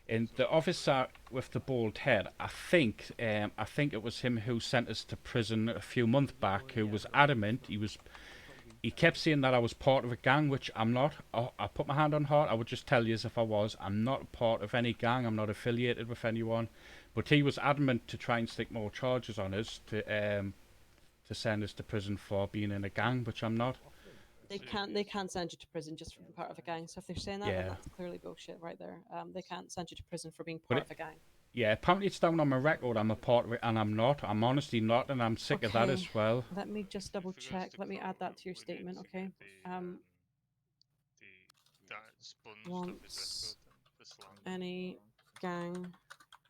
And the officer with the bald head, I think it was him who sent us to prison a few months back. Who was adamant. He was he kept saying that I was part of a gang, which I'm not. I put my hand on heart. I would just tell you as if I was. I'm not part of any gang. I'm not affiliated with anyone. But he was adamant to try and stick more charges on us to send us to prison for being in a gang, which I'm not. They can't send you to prison just for being part of a gang. So if they're saying that, then Yeah. that's clearly bullshit right there. They can't send you to prison for being But part of a gang. Yeah, apparently it's down on my record. I'm a part of it, and I'm not. I'm honestly not, and I'm sick of that as well. Let me just double check. Let me add that to your statement, okay? That sponge off his Once record, the slang. any gang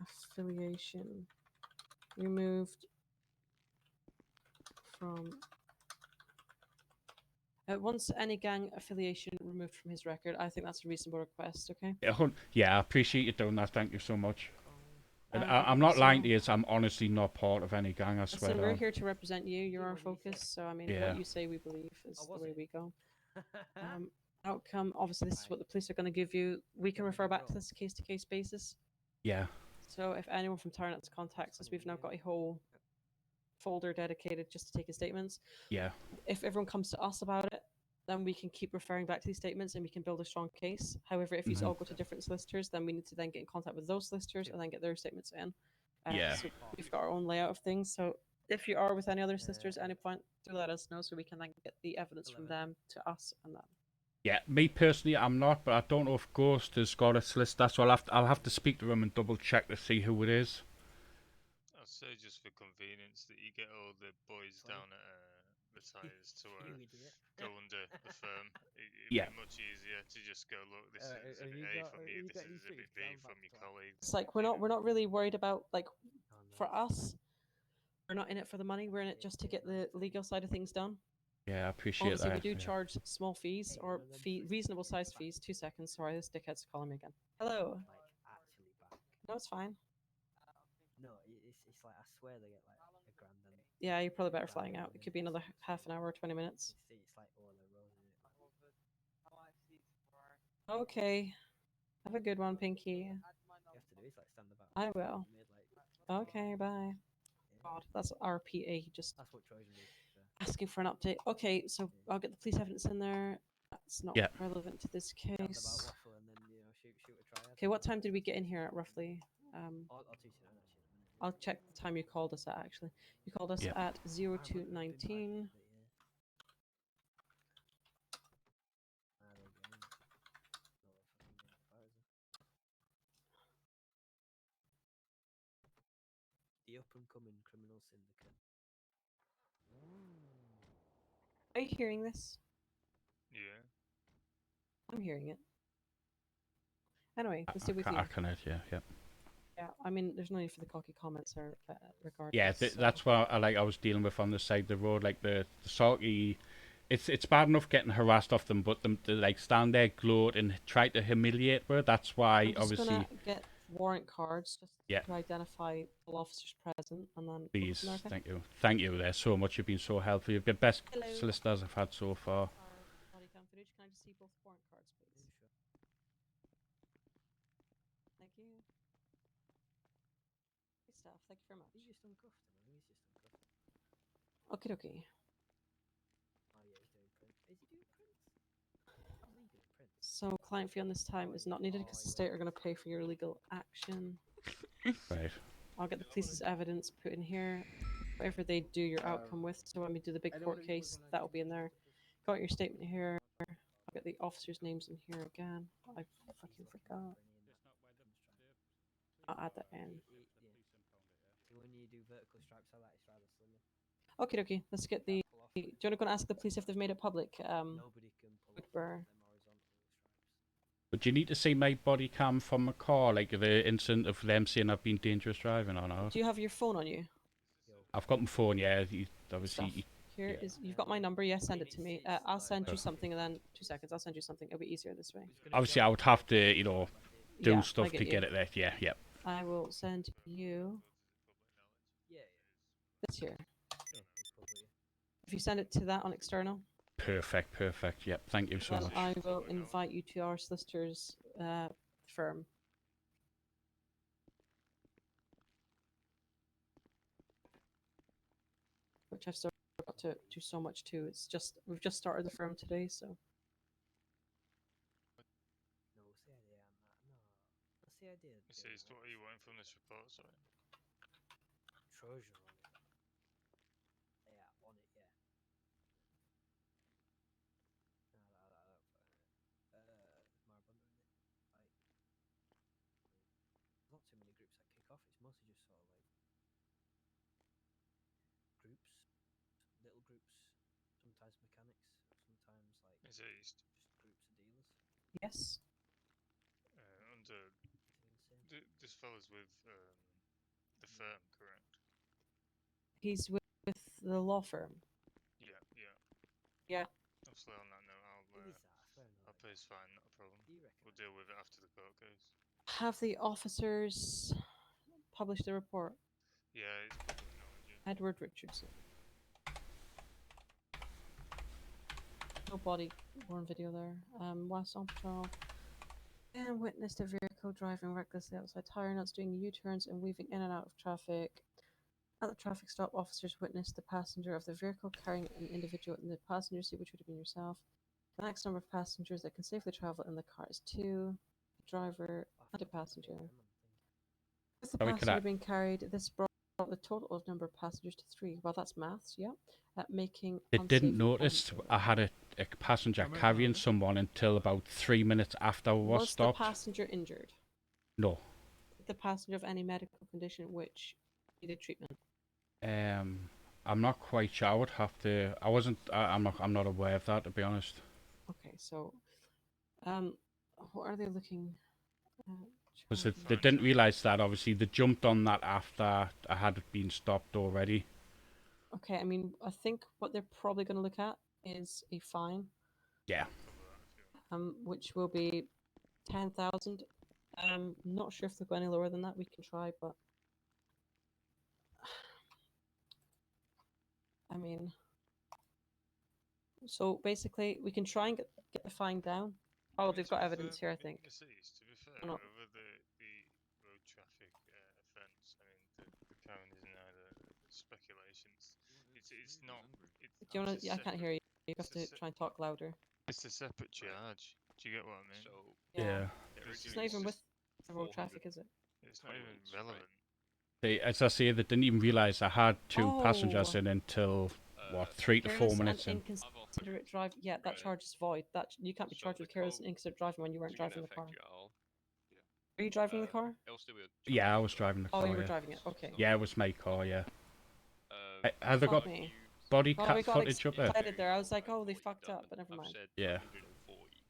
affiliation removed from once any gang affiliation removed from his record, I think that's a reasonable request, okay? Yeah, I appreciate you doing that. Thank you so much. And Okay, I'm not lying to so- you. I'm honestly not part of any gang. I swear. Listen, we're down. here to represent you. You're our focus. So, I mean, Yeah. what you say we believe is the way we go. Outcome, obviously, this is what the police are going to give you. We can refer back to this case-to-case basis. Yeah. So if anyone from Tarnets contacts us, we've now got a whole folder dedicated just to taking statements. Yeah. If everyone comes to us about it, then we can keep referring back to these statements and we can build a strong case. However, if you all go to different solicitors, then we need to then get in contact with those solicitors and then get their statements in. Yeah. So we've got our own layout of things. So if you are with any other solicitors at any point, do let us know so we can then get the evidence from them to us and them. Yeah, me personally, I'm not, but I don't know if Ghost has got a solicitor, so I'll have to speak to him and double check to see who it is. I'd say just for convenience that you get all the boys down at the tires to go under the firm. It'd Yeah. be much easier to just go, look, this is exhibit A from you, this is exhibit B from your colleagues. It's like we're not really worried about like for us, we're not in it for the money. We're in it just to get the legal side of things done. Yeah, I appreciate Obviously, that. we do yeah. charge small fees or reasonable sized fees. 2 seconds. Sorry, this dickhead's calling me again. Hello. No, it's fine. No, it's like I swear they get like a grand. And Yeah, you're probably better flying out. It could be another half an hour or 20 minutes. it's like all the road, isn't it? Okay. Have a good one, Pinky. You have to do is like stand about. I will. Okay, bye. God, that's RPA just That's what Trojan did. asking for an update. Okay, so I'll get the police evidence in there. That's not Yeah. relevant to this Stand about case. waffle and then shoot a triad. Okay, what time did we get in here at roughly? I'll teach you that actually. I'll check the time you called us at actually. You called us at 0219. The up and coming criminal syndicate. Are you hearing this? Yeah. I'm hearing it. Anyway, let's do with you. I can it, yeah. Yeah, I mean, there's no need for the cocky comments there, regardless. Yeah, that's what I was dealing with on the side of the road, like the salty. It's bad enough getting harassed off them, but them to like stand there, gloat, and try to humiliate her. That's why I'm just obviously. gonna get warrant cards just Yeah. to identify all officers present, and then. Please, Okay. thank you there so much. You've been so helpful. You've been the best Hello. solicitors I've had so far. Body cam footage. Can I just see both warrant cards, please? Thank you. Good stuff. Thank you very much. He's just uncuffed him. I think he's just uncuffed him. Okay, dokie. Oh yeah, he's doing print. Is he doing prints? How's he doing prints? So, client fee on this time is not needed because the state are going to pay for your legal action. Right. I'll get the police's evidence put in here. Whatever they do your outcome with. So when we do the big court case, that will be in there. Got your statement here. I'll get the officers' names in here again. I fucking forgot. I'll add that in. When you do vertical stripes, I like it's rather slimy. Okay, okay. Let's get the. Do you want to go and ask the police if they've made it public? Nobody can pull up them horizontal stripes. But you need to see my body cam from my car, like the incident of them saying I've been dangerous driving or not. Do you have your phone on you? I've got my phone, yeah. Obviously. Here is. You've got my number. Yes, send it to me. I'll send you something, and then 2 seconds. I'll send you something. It'll be easier this way. Obviously, I would have to, do Yeah, I stuff get to you. get it there. Yeah, yeah. I will send you this here. If you send it to that on external, Perfect. Yep. Thank you so then much. I will invite you to our solicitor's firm. Which I've still got to do so much too. It's just we've just started the firm today, so. No, what's the idea on that? No. What's the idea? Deceased, what are you wanting from this report, sorry? Trojan on it. Yeah, on it, yeah. Marabunta in it. Like, there's not too many groups that kick off. It's mostly just sort of like groups, little groups, sometimes mechanics, sometimes like Deceased. just groups of dealers. Yes. Under this fella's with the firm, correct? He's with the law firm. Yeah, yeah. Yeah. Obviously, on that note, I'll pay his fine, not a problem. We'll deal with it after the court case. Have the officers published the report? Yeah, it's public knowledge. Yeah. Edward Richardson. No body worn video there. Whilst on patrol, and witnessed a vehicle driving recklessly outside tire nuts, doing U-turns and weaving in and out of traffic. At the traffic stop, officers witnessed the passenger of the vehicle carrying an individual in the passenger seat, which would have been yourself. The next number of passengers that can safely travel in the car is 2. The driver and a passenger. With the passenger being carried, this brought the total of number of passengers to 3. Well, that's maths, yeah. Making They didn't notice I had a passenger carrying someone until about 3 minutes after I was stopped. Was the passenger injured? No. The passenger of any medical condition which needed treatment? I'm not quite sure. I would have to. I wasn't. I'm not aware of that, to be honest. Okay, so, what are they looking at? Because they didn't realise that. Obviously, they jumped on that after I had been stopped already. Okay, I mean, I think what they're probably going to look at is a fine. Yeah. Which will be 10,000. Not sure if they'll go any lower than that. We can try, but I mean, so basically, we can try and get the fine down. Oh, they've got evidence here, I think. Deceased, to be fair, Oh, no. over the road traffic offence, I mean, the Karen is neither speculations. It's not. Do you want to? Yeah, I can't hear you. You have to try and talk louder. It's a separate charge. Do you get what I mean? Yeah. It's not even with the road traffic, is it? It's not even relevant. As I say, they didn't even realise I had 2 passengers in until what 3 to 4 minutes in. Inconsiderate drive. Yeah, that charge is void. That you can't be charged with careless and inconsiderate driving when you weren't driving the car. Are you driving the car? Yeah, I was driving the car. Oh, you were yeah. driving it. Okay. Yeah, it was my car. Yeah. Have they got body cam footage up there? Excited there. I was like, oh, they fucked up, but never mind. Yeah.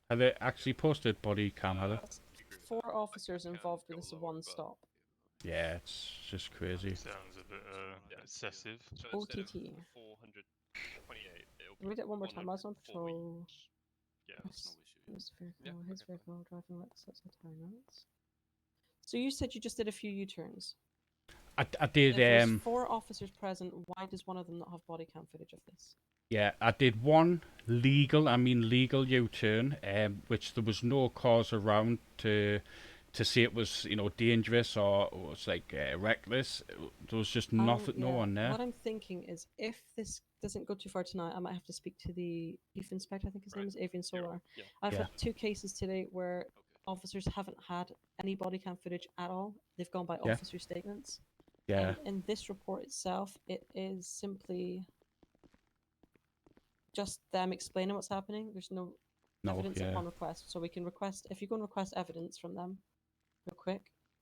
Have they actually posted body cam? Have they? 4 officers involved with this one stop. Yeah, it's just crazy. Sounds a bit excessive. OTT. Read it one more time. I was on patrol. Yeah, that's no issue. His vehicle driving reckless outside tire nuts. So you said you just did a few U-turns. I did. If there's 4 officers present, why does one of them not have body cam footage of this? Yeah, I did one legal U-turn, which there was no cars around to say it was dangerous or it was like reckless. There was just nothing, no one there. What I'm thinking is, if this doesn't go too far tonight, I might have to speak to the chief inspector. I think his name is Avian Solar. I've had 2 cases today where officers haven't had any body cam footage at all. They've gone by officer statements. Yeah. And in this report itself, it is simply just them explaining what's happening. There's no evidence upon request. So we can request, if you go and request evidence from them real quick,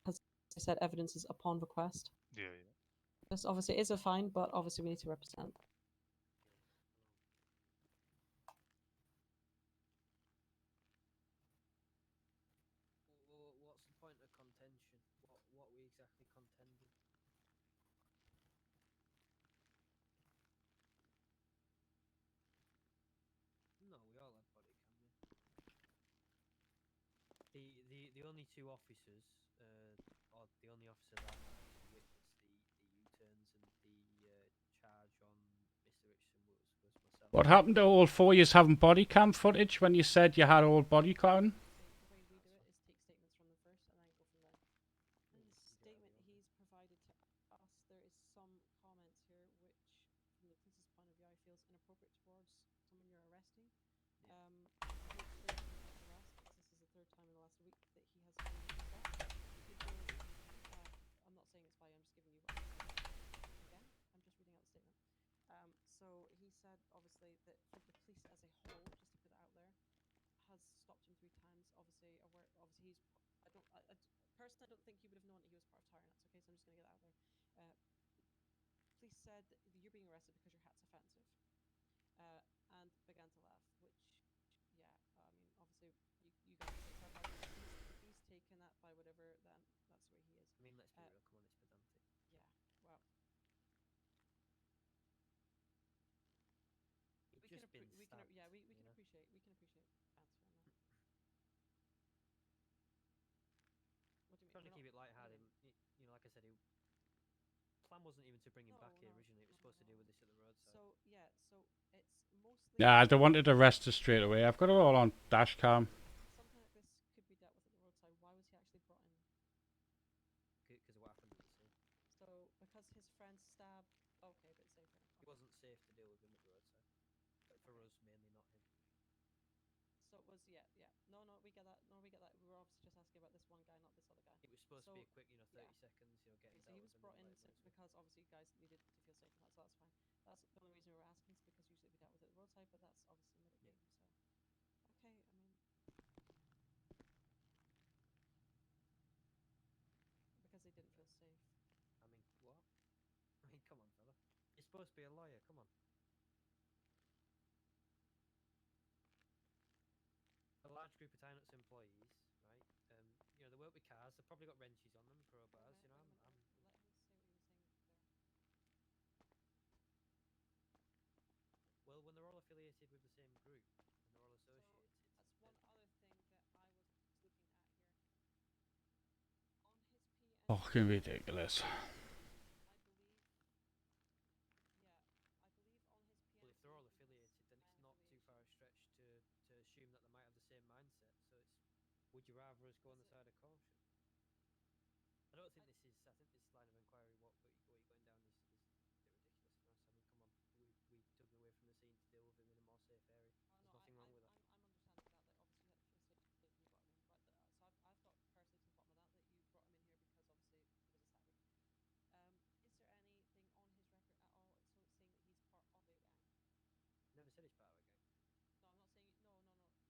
as I said, evidence is upon request. Yeah. This obviously is a fine, but obviously we need to represent. What's the point of contention? What we exactly contending? No, we all have body cam. The only 2 officers, or the only officer that actually witnessed the U-turns and the charge on Mr. Richardson was myself. What happened to all 4 years having body cam footage when you said you had all body cam? The way we do it is take statements from them first and then go from there. The statement he's provided to us, there is some comments here which, from the police's point of view, I feel feels inappropriate towards someone you're arresting. Hopefully he has the rest, as this is the third time in the last week that he has been stopped. He did go, I'm not saying it's by you, I'm just giving you what he said. Again, I'm just reading out the statement. So he said, obviously, that for the police as a whole, just to put that out there, has stopped him 3 times. Obviously, he's. Personally, I don't think he would have known that he was part of Tyrants. Okay, so I'm just going to get that out there. Police said that you're being arrested because your hat's offensive, and began to laugh. Which, yeah, I mean, obviously, you guys can say if he's taken that by whatever, then that's the way he is. I mean, let's be real. Come on, it's pedantic. Yeah. Well. We can appreciate answering that. What do you mean? Trying to keep it lighthearted. You know, like I said, plan wasn't even to bring him back here originally. It was supposed to deal with this at the roadside. So yeah, so it's mostly. Nah, they wanted to arrest us straight away. I've got it all on dash cam. Something like this could be dealt with at the roadside. Why was he actually brought in? Because of what happened at the scene. So because his friend stabbed. Okay, but safer. Okay. It wasn't safe to deal with him at the roadside. But for us, mainly, not him. So it was, yeah. No, we get that. We were obviously just asking about this one guy, not this other guy. It was supposed to be a quick, 30 seconds, getting so he was brought in because obviously you guys needed to feel safe, and so that's fine. That's the only reason we were asking, is because usually we dealt with it at the roadside, but that's obviously mitigating. So, okay, I mean, because they didn't feel safe. I mean, what? I mean, come on, fella. You're supposed to be a lawyer. Come on. A large group of Tynants employees, right? They work with cars. They've probably got wrenches on them, crowbars. Let me say what he was saying there. Well, when they're all affiliated with the same group and they're all associated. So that's one other thing that I was looking at here. On his PN. Fucking ridiculous. I believe on his PN. Well, if they're all affiliated, then it's not too far a stretch to assume that they might have the same mindset. So it's, would you rather us go on the side of caution? I don't think this is. I think this line of inquiry, what you're going down, is a bit ridiculous. To be honest. I mean, come on, we took him away from the scene to deal with him in a more safe area. There's nothing wrong with that. I'm understanding that obviously you had to feel safe when you brought him in, but so I thought personally to the bottom of that you brought him in here because obviously there was a stabbing. Is there anything on his record at all so it's saying that he's part of a gang? Never said he's part of a gang. No, I'm not saying no. You're not listening.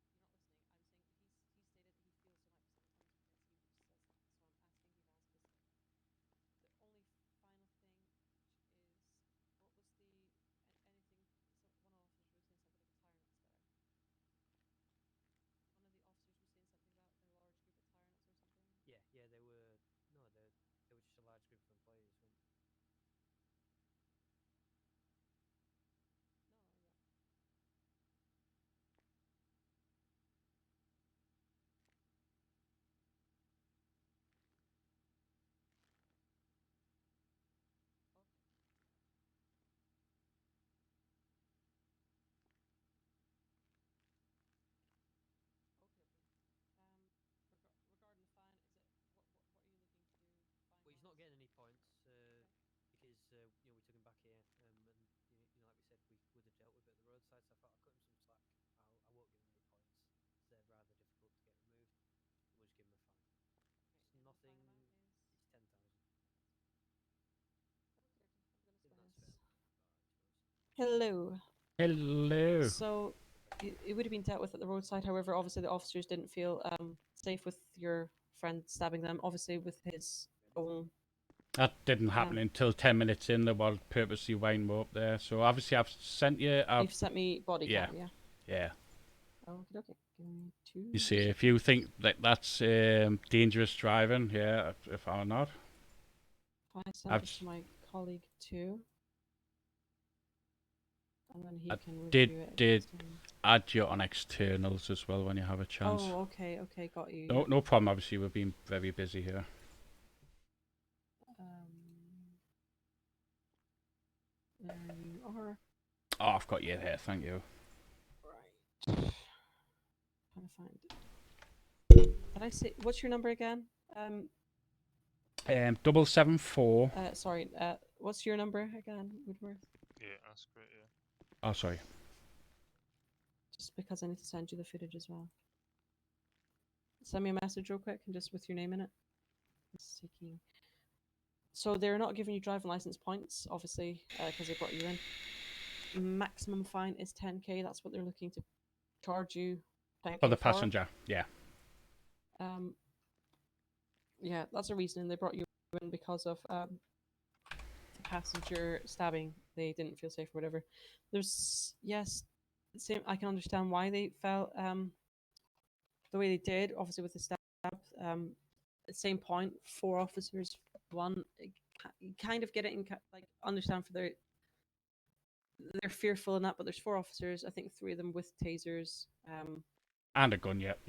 I'm saying he stated that he feels there might be something on his PNC which says that. So I'm asking you that specifically. The only final thing, which is, what was the anything? One of the officers was saying something about tire nuts there. One of the officers was saying something about a large group of tire nuts or something. Yeah, they were. No, they were just a large group of employees. No, yeah. Regarding the fine, is it what are you looking to do? Well, he's not getting any points because we took him back here, and like we said, we would have dealt with it at the roadside. So I thought I'd cut him some slack. I won't give him any points. They're rather difficult to get removed. We'll just give him a fine. Okay, it's nothing. It's 10,000. Okay. I'm gonna spend this. Hello. Hello. So it would have been dealt with at the roadside. However, obviously the officers didn't feel safe with your friend stabbing them. Obviously, with his own. That didn't happen until 10 minutes in. They were purposely winding me up there. So obviously I've sent you. You've sent me body cam, yeah. Yeah. Okay. Give me 2. You see, if you think that that's dangerous driving, yeah, if I'm not. I sent it to my colleague too. And then he can review it. Did add you on externals as well when you have a chance. Oh, okay, got you. No problem. Obviously, we've been very busy here. There you are. Oh, I've got you there. Thank you. Right. Trying to find it. Did I say what's your number again? 774. Sorry. What's your number again, Woodworth? Yeah, ask for it, yeah. Oh, sorry. Just because I need to send you the footage as well. Send me a message real quick and just with your name in it. Seeking. So they're not giving you driving license points, obviously, because they brought you in. Maximum fine is 10k. That's what they're looking to charge you. 10K For the passenger, yeah. Yeah, that's a reason they brought you in because of the passenger stabbing. They didn't feel safe or whatever. There's same. I can understand why they felt the way they did. Obviously, with the stab. At the same point, 4 officers. One, you kind of get it and like understand for they're fearful in that, but there's 4 officers. I think 3 of them with tasers. And a gun, yep.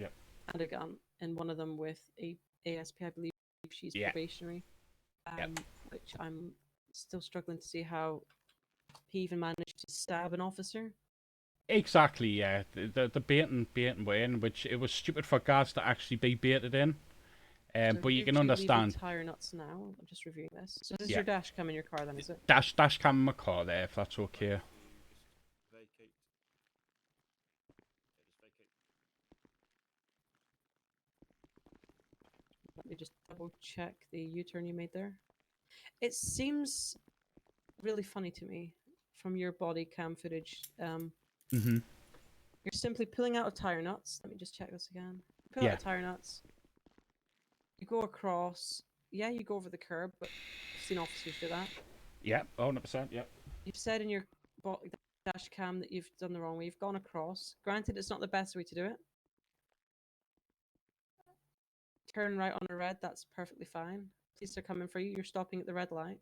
And a gun, and one of them with a ASP, I believe she's probationary. Which I'm still struggling to see how he even managed to stab an officer. Exactly, yeah. The baiting way in, which it was stupid for guards to actually be baited in. So but you can leaving understand. tire nuts now. I'm just reviewing this. So this is your dash cam in your car then, is it? Dash cam in my car there, if that's okay. Let me just double check the U-turn you made there. It seems really funny to me from your body cam footage. Mm-hmm. You're simply pulling out of tire nuts. Let me just check this again. Pull out of tire nuts. You go across. Yeah, you go over the curb, but I've seen officers do that. Yeah, 100%, yep. You've said in your dash cam that you've done the wrong way. You've gone across. Granted, it's not the best way to do it. Turn right on a red, that's perfectly fine. Police are coming for you. You're stopping at the red light.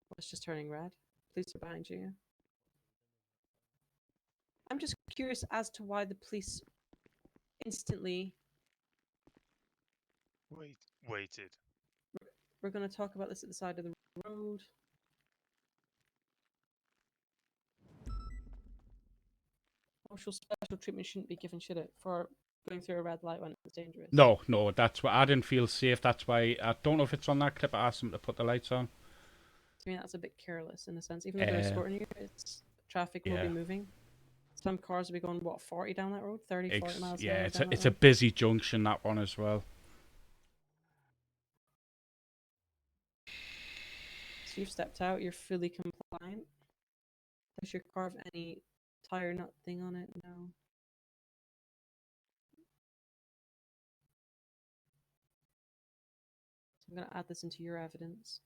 Well, it's just turning red. Police are behind you. I'm just curious as to why the police instantly waited. We're going to talk about this at the side of the road. Special treatment shouldn't be given, should it, for going through a red light when it's dangerous? No, that's why I didn't feel safe. That's why I don't know if it's on that clip. I asked them to put the lights on. To me, that's a bit careless in a sense. Even though they're escorting you, traffic will be moving. Some cars will be going, what, 40 down that road? 30, 40 miles an hour. Yeah, it's a busy junction, that one as well. So you've stepped out, you're fully compliant. Does your car have any tire nut thing on it? No. So I'm going to add this into your evidence.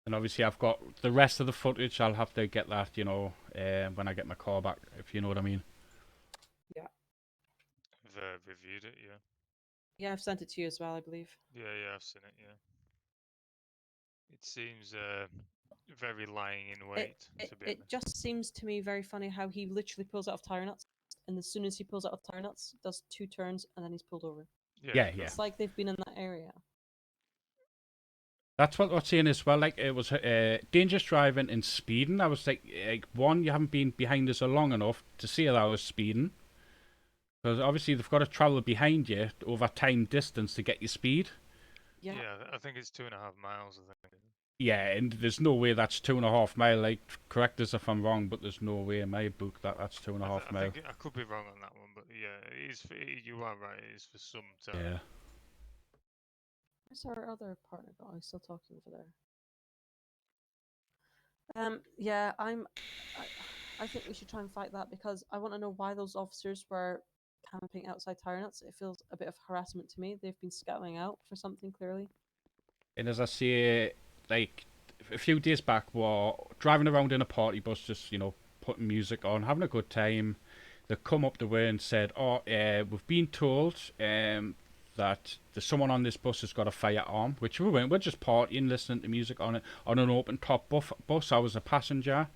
And obviously I've got the rest of the footage. I'll have to get that, when I get my car back, if you know what I mean. Yeah. I've reviewed it, yeah. Yeah, I've sent it to you as well, I believe. Yeah, I've seen it, yeah. It seems very lying in wait, to be honest. It just seems to me very funny how he literally pulls out of tire nuts, and as soon as he pulls out of tire nuts, does 2 turns, and then he's pulled over. Yeah. It's like they've been in that area. That's what we're saying as well. Like, it was dangerous driving and speeding. I was like, one, you haven't been behind us long enough to see that I was speeding. Because obviously they've got to travel behind you over time distance to get your speed. Yeah, I think it's 2.5 miles, I think. Yeah, and there's no way that's 2.5 miles. Like, correct us if I'm wrong, but there's no way in my book that's 2.5 miles. I could be wrong on that one, but yeah, you are right. It is for some time. Yeah. Where's our other partner? Oh, he's still talking over there. Yeah, I think we should try and fight that because I want to know why those officers were camping outside tire nuts. It feels a bit of harassment to me. They've been scouting out for something clearly. And as I say, like a few days back, we're driving around in a party bus, just putting music on, having a good time. They come up the way and said, "Oh, we've been told that there's someone on this bus has got a firearm," which we weren't. We're just partying, listening to music on an open top bus. I was a passenger.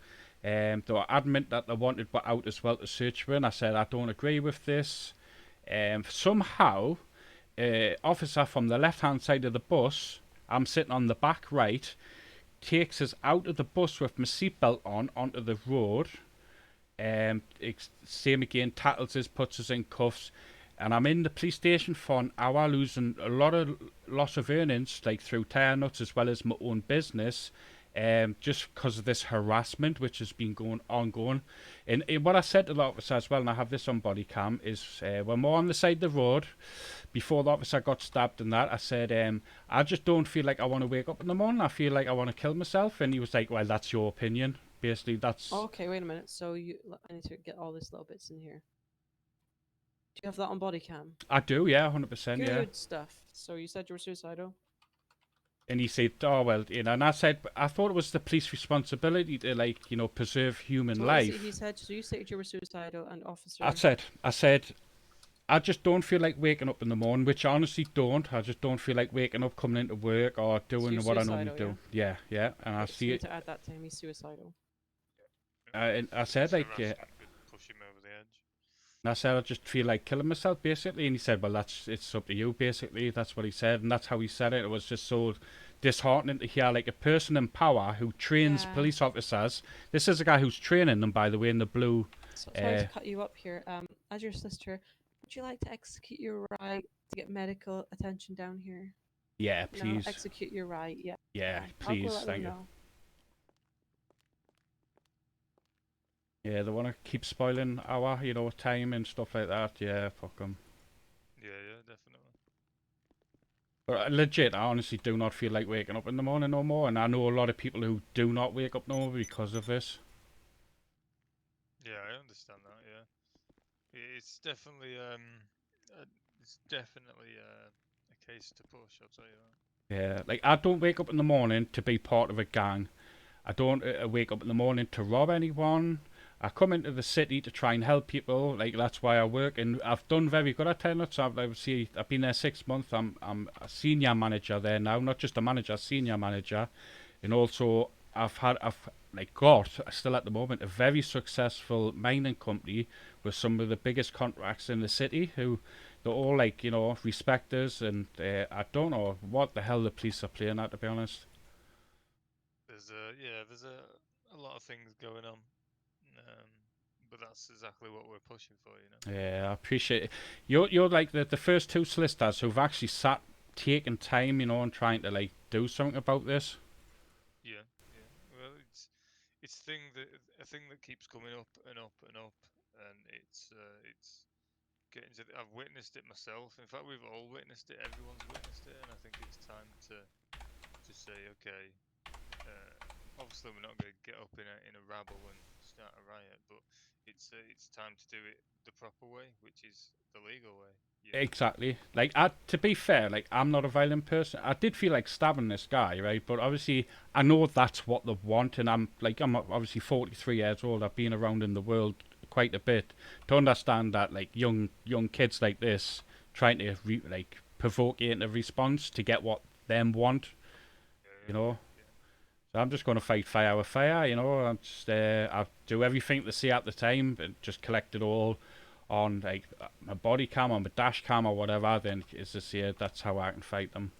They were adamant that they wanted but out as well to search for, and I said I don't agree with this. Somehow, officer from the left-hand side of the bus, I'm sitting on the back right, takes us out of the bus with my seatbelt on onto the road. Same again, tackles us, puts us in cuffs. and I'm in the police station for an hour, losing a lot of loss of earnings, like through tire nuts as well as my own business, just because of this harassment which has been ongoing. And what I said to the officer as well, and I have this on body cam, is when we're on the side of the road, before the officer got stabbed and that, I said, I just don't feel like I want to wake up in the morning. I feel like I want to kill myself. And he was like, well, that's your opinion. Basically, that's... Okay, wait a minute. So I need to get all these little bits in here. Do you have that on body cam? I do, yeah, 100%, yeah. Good stuff. So you said you were suicidal? And he said, oh, well, you know, and I said, I thought it was the police responsibility to, like, you know, preserve human So life. he said, so you said you were suicidal, and officer... I said, I just don't feel like waking up in the morning, which I honestly don't. I just don't feel like waking up, coming into work, or doing what I normally do. Yeah, yeah, and I see it. to add that to him, he's suicidal. And I said, like, Push him over the edge. and I said, I just feel like killing myself, basically. And he said, well, it's up to you, basically. That's what he said, and that's how he said it. It was just so disheartening to hear, like, a person in power who trains police officers. This is a guy who's training them, by the way, in the blue. Sorry to cut you up here. As your sister, would you like to execute your right to get medical attention down here? Yeah, please. No, execute your right, yeah. Yeah, I'll please, go let thank them you. know. Yeah, they want to keep spoiling our, you know, time and stuff like that. Yeah, fuck them. Yeah, definitely. But legit, I honestly do not feel like waking up in the morning no more. And I know a lot of people who do not wake up no more because of this. Yeah, I understand that. Yeah, it's definitely a case to push. I'll tell you that. Yeah, like I don't wake up in the morning to be part of a gang. I don't wake up in the morning to rob anyone. I come into the city to try and help people. Like that's why I work, and I've done very good at tenants. I've been there 6 months. I'm a senior manager there now, not just a manager, senior manager, and also I've got still at the moment a very successful mining company with some of the biggest contracts in the city. Who they're all like, you know, respect us, and I don't know what the hell the police are playing at, to be honest. There's a lot of things going on. But that's exactly what we're pushing for, you know. Yeah, I appreciate it. You're like the first two solicitors who've actually sat, taken time, you know, and trying to like do something about this. Yeah. Well, it's a thing that keeps coming up and up and up, and it's getting to. I've witnessed it myself. In fact, we've all witnessed it. Everyone's witnessed it, and I think it's time to say, okay. Obviously, we're not going to get up in a rabble and start a riot, but it's time to do it the proper way, which is the legal way. Yeah. Exactly. Like, to be fair, like I'm not a violent person. I did feel like stabbing this guy, right? But obviously, I know that's what they want, and I'm obviously 43 years old. I've been around in the world quite a bit to understand that, like young kids like this trying to provoke you into response to get what them want, you know. So I'm just going to fight fire with fire, you know. I do everything to see at the time, and just collect it all on like my body cam or my dash cam or whatever. Then it's just that's how I can fight them.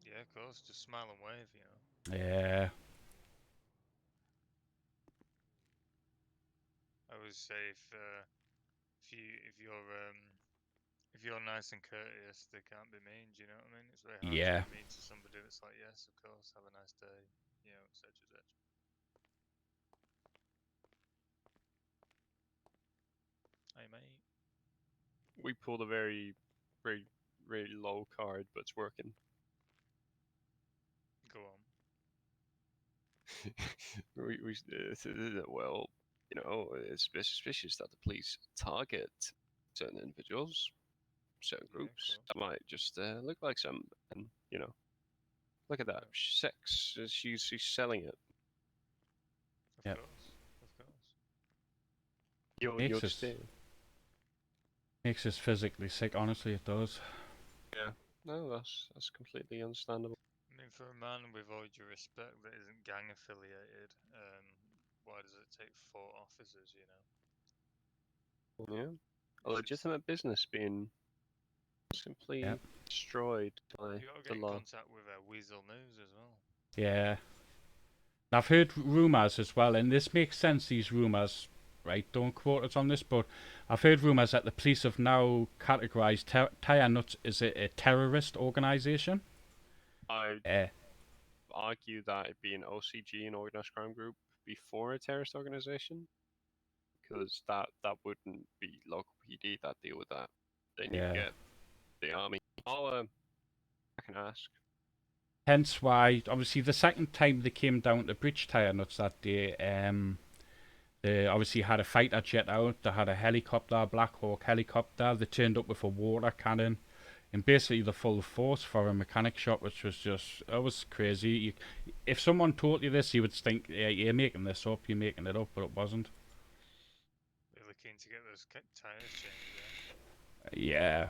Yeah, of course. Just smile and wave, you know. Yeah. I always say if you're nice and courteous, they can't be mean. Do you know what I mean? It's very hard to be mean to somebody that's like, yes, of course, have a nice day, you know, etc. Hey, mate. We pulled a very low card, but it's working. Go on. Well, you know, it's suspicious that the police target certain individuals, certain groups that might just look like some, and you know, look at that sex. She's selling it. Of course. Makes us physically sick. Honestly, it does. Yeah. No, that's completely understandable. I mean, for a man with all due respect that isn't gang affiliated, why does it take 4 officers, you know? Yeah. A legitimate business being simply destroyed by You got to the get in law. contact with Weasel News as well. Yeah. I've heard rumours as well, and this makes sense, these rumours, right? Don't quote us on this, but I've heard rumours that the police have now categorised Tire Nuts as a terrorist organisation. I argue that it be an OCG, an organized crime group, before a terrorist organization, because that wouldn't be local PD that deal with that. They need to Yeah. get the army. I can ask. Hence why, obviously, the second time they came down to breach Tire Nuts that day, they obviously had a fighter jet out. They had a helicopter, a Black Hawk helicopter. They turned up with a water cannon, and basically the full force for a mechanic shop, which was just, it was crazy. If someone told you this, you would think, yeah, you're making this up, you're making it up, but it wasn't. Really keen to get those tires changed there. Yeah.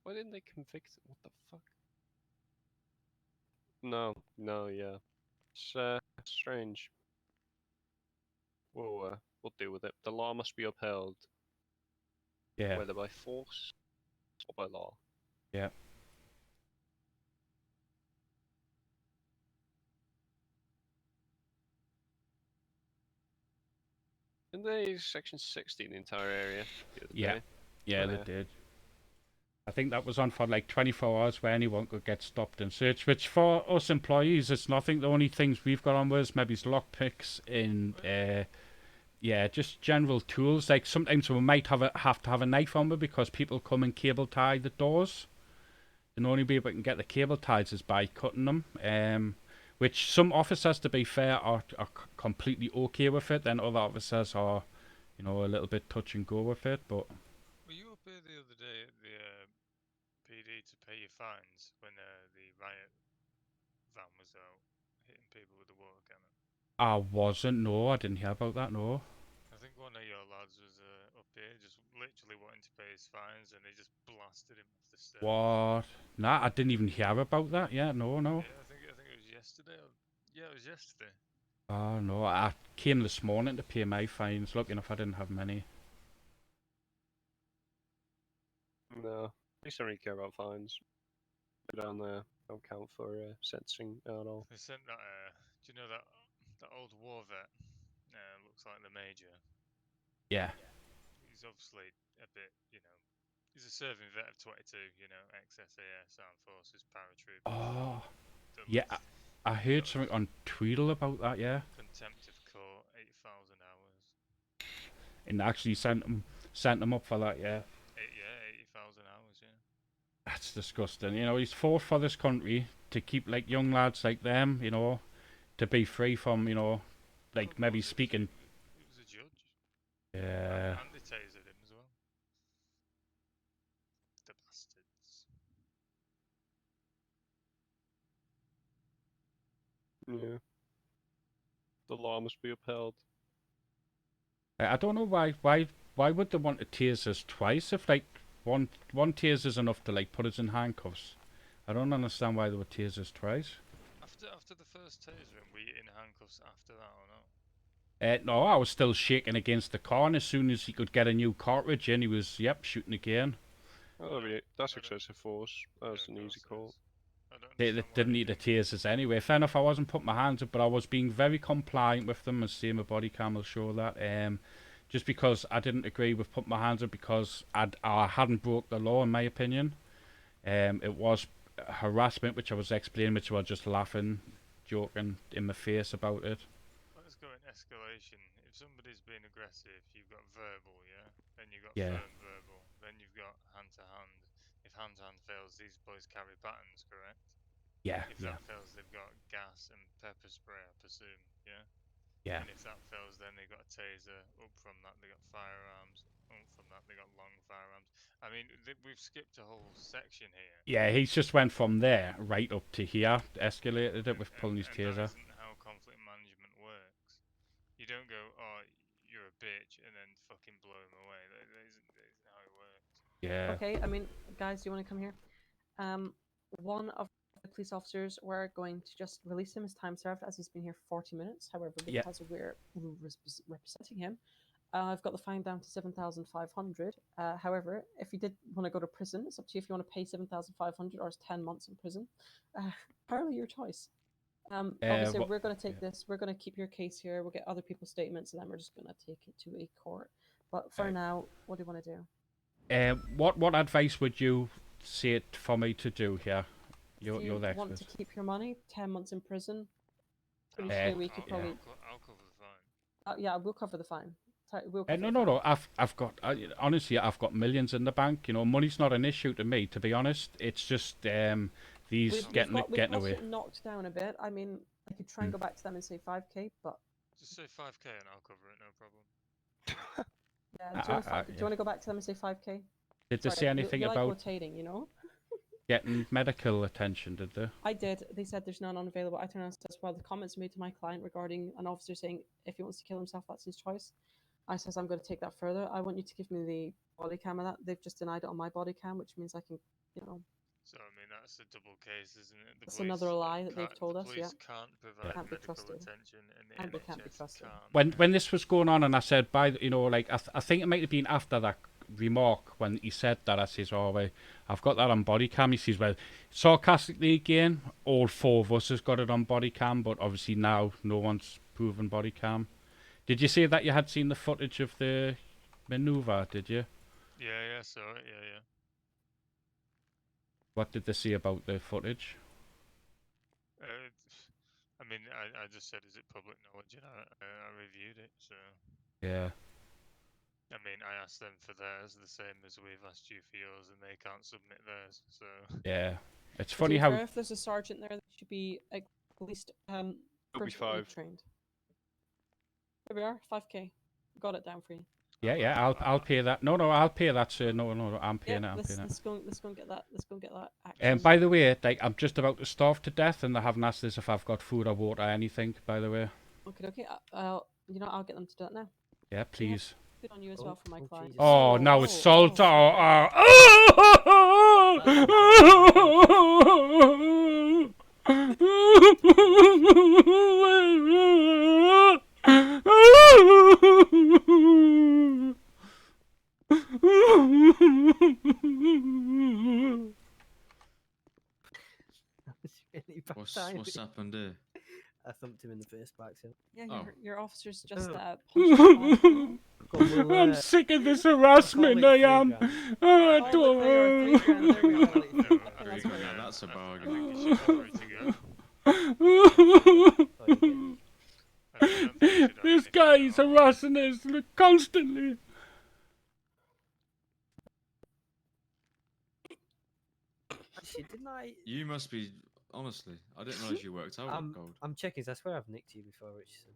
Why didn't they convict? What the fuck? No, yeah. It's strange. We'll deal with it. The law must be upheld. Yeah. Whether by force or by law. Yeah. Didn't they section 60 the entire area the other Yeah. day? Yeah, they did. I think that was on for like 24 hours where anyone could get stopped and searched, which for us employees, it's nothing. The only things we've got on with is maybe lockpicks and, yeah, just general tools. Like sometimes we might have to have a knife on me because people come and cable tie the doors. And the only way we can get the cable ties is by cutting them. Which some officers, to be fair, are completely okay with it. Then other officers are, you know, a little bit touch and go with it. But Were you up here the other day at the PD to pay your fines when the riot van was out hitting people with the water cannon? I wasn't. No, I didn't hear about that. No. I think one of your lads was up here just literally wanting to pay his fines and they just blasted him off the stairs. What? Nah, I didn't even hear about that. Yeah, no. Yeah, I think it was yesterday. Yeah, it was yesterday. Oh no, I came this morning to pay my fines. Lucky enough, I didn't have many. No, they don't really care about fines. They don't count for sentencing at all. They sent that. Do you know that old war vet? Looks like the major. Yeah. He's obviously a bit, you know. He's a serving vet of 22. You know, ex-SAS, Armed Forces, paratroopers. Oh. Yeah, I heard something on Tweedle about that. Yeah. Contempt of court, 8,000 hours. And actually sent them up for that. Yeah. 80,000 hours. Yeah. That's disgusting. You know, he's fought for this country to keep like young lads like them, you know, to be free from, you know, like maybe speaking. He was a judge. Yeah. And they tasered him as well. The bastards. Yeah. The law must be upheld. I don't know why would they want to tase us twice if like one tase is enough to like put us in handcuffs. I don't understand why they would tase us twice. After the first tasering, were you in handcuffs after that or no? No, I was still shaking against the car, and as soon as he could get a new cartridge in, he was shooting again. Oh, that's excessive force. That's an easy call. They didn't need to tase us anyway. Fair enough, I wasn't putting my hands up, but I was being very compliant with them, and seeing my body cam will show that. Just because I didn't agree with putting my hands up because I hadn't broke the law, in my opinion. It was harassment, which I was explaining, which I was just laughing, joking in my face about it. Let's go in escalation. If somebody's being aggressive, you've got verbal, yeah? Then you've got Yeah. firm verbal. Then you've got hand-to-hand. If hand-to-hand fails, these boys carry batons, correct? Yeah, If yeah. that fails, they've got gas and pepper spray, I presume, yeah? Yeah. And if that fails, then they've got a taser. Up from that, they got firearms. Up from that, they got long firearms. I mean, we've skipped a whole section here. Yeah, he's just went from there right up to here, escalated it with pulling his taser. That isn't how conflict management works. You don't go, oh, you're a bitch, and then fucking blow him away. That isn't how it works. Yeah. Okay, I mean, guys, do you want to come here? One of the police officers, we're going to just release him as time served, as he's been here 40 minutes. However, Yeah. because we're representing him, I've got the fine down to 7,500. However, if you did want to go to prison, it's up to you if you want to pay 7,500 or it's 10 months in prison. Entirely your choice. Obviously, we're going to take this. We're going to keep your case here. We'll get other people's statements, and then we're just going to take it to a court. But for now, what do you want to do? What advice would you say it for me to do here? You're If you the want expert. to keep your money, 10 months in prison. Pretty sure we could probably. I'll cover the fine. Yeah, we'll cover the fine. We'll No, no, no. I've got honestly, I've got millions in the bank. You know, money's not an issue to me. To be honest, it's just these getting we've got away. it knocked down a bit. I mean, I could try and go back to them and say 5k, but Just say 5k and I'll cover it, no problem. yeah. Do you want to go back to them and say 5k? Did they say anything you about like rotating? You know. getting medical attention? Did they? I did. They said there's none unavailable. I turned around and said, well, the comments made to my client regarding an officer saying if he wants to kill himself, that's his choice. I says I'm going to take that further. I want you to give me the body cam of that. They've just denied it on my body cam, which means I can, you know. So I mean that's a double case, isn't it? That's another lie that they've told us. Yeah. Police can't provide medical attention, and the And they NHS can't be trusted. When this was going on, and I said, you know, like I think it might have been after that remark when he said that. I says, oh, well, I've got that on body cam. He says, well, sarcastically again, all four of us has got it on body cam, but obviously now no one's proven body cam. Did you say that you had seen the footage of the maneuver? Did you? Yeah, so yeah. What did they say about the footage? I mean, I just said, is it public knowledge, and I reviewed it, so. Yeah. I mean, I asked them for theirs, the same as we've asked you for yours, and they can't submit theirs, so. Yeah, it's To funny be how. fair, if there's a sergeant there, they should be at least personally trained. There we are, 5k. Got it down for you. Yeah, I'll pay that. No, I'll pay that, sir. No, I'm paying it. I'm let's, paying let's go and get that. Let's go and get that. And by the way, like I'm just about to starve to death, and they haven't asked us if I've got food or water or anything. By the way. Okay. I'll get them to do it now. Yeah, please. Good on you as well for my client. Oh, now it's salt. What's happened here? I thumped him in the face back. So. Yeah, your officer's just punched him. I'm sick of this harassment. I am. I don't. That's a bargain. This guy is harassing us constantly. Actually, didn't I? You must be. Honestly, I didn't realise you worked out with gold. I'm checking. I swear I've nicked you before, Richardson.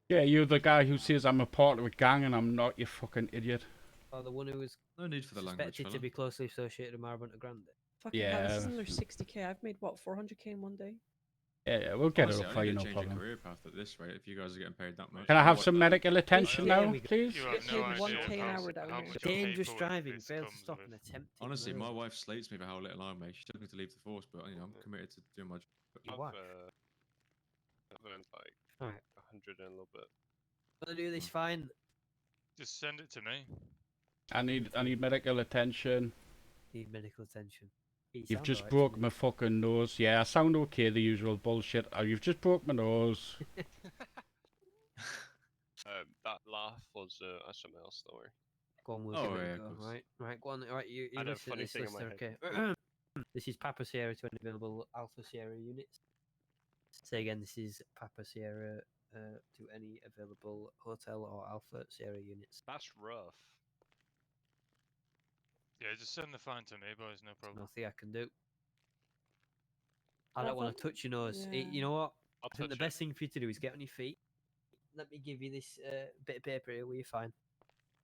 Yeah, you're the guy who says I'm a part of a gang and I'm not, you fucking idiot. Oh, the one who was no need for the language, suspected to be closely associated with Marabunta Grande. Fucking hell, this is another 60k. I've made what, 400k in one day? Yeah, we'll get Honestly, it up for you, no change problem. your career path at this rate if you guys are getting paid that much. Can I have some medical attention now, please? You get paid 1k an hour down here. Dangerous driving, failed to stop and attempt. Honestly, my wife slates me for how little I make. She told me to leave the force, but you know, I'm committed to doing my job. I've earned like Alright. 100 and a little bit. Gonna do this fine. Just send it to me. I need medical attention. Need medical attention. You've just broke my fucking nose. Yeah, I sound okay, the usual bullshit. Oh, you've just broke my nose. That laugh was something else, don't worry. Go on, we'll give it a go. Right, go on. Right, you I had a listen to funny this thing in my listener, head. okay? This is Papa Sierra to any available Alpha Sierra units. Say again, this is Papa Sierra to any available Hotel or Alpha Sierra units. That's rough. Yeah, just send the fine to me, boys. No problem. Nothing I can do. I don't want to touch your nose. Yeah. You know what? I'll I think the touch it. best thing for you to do is get on your feet. Let me give you this bit of paper here where you're fine,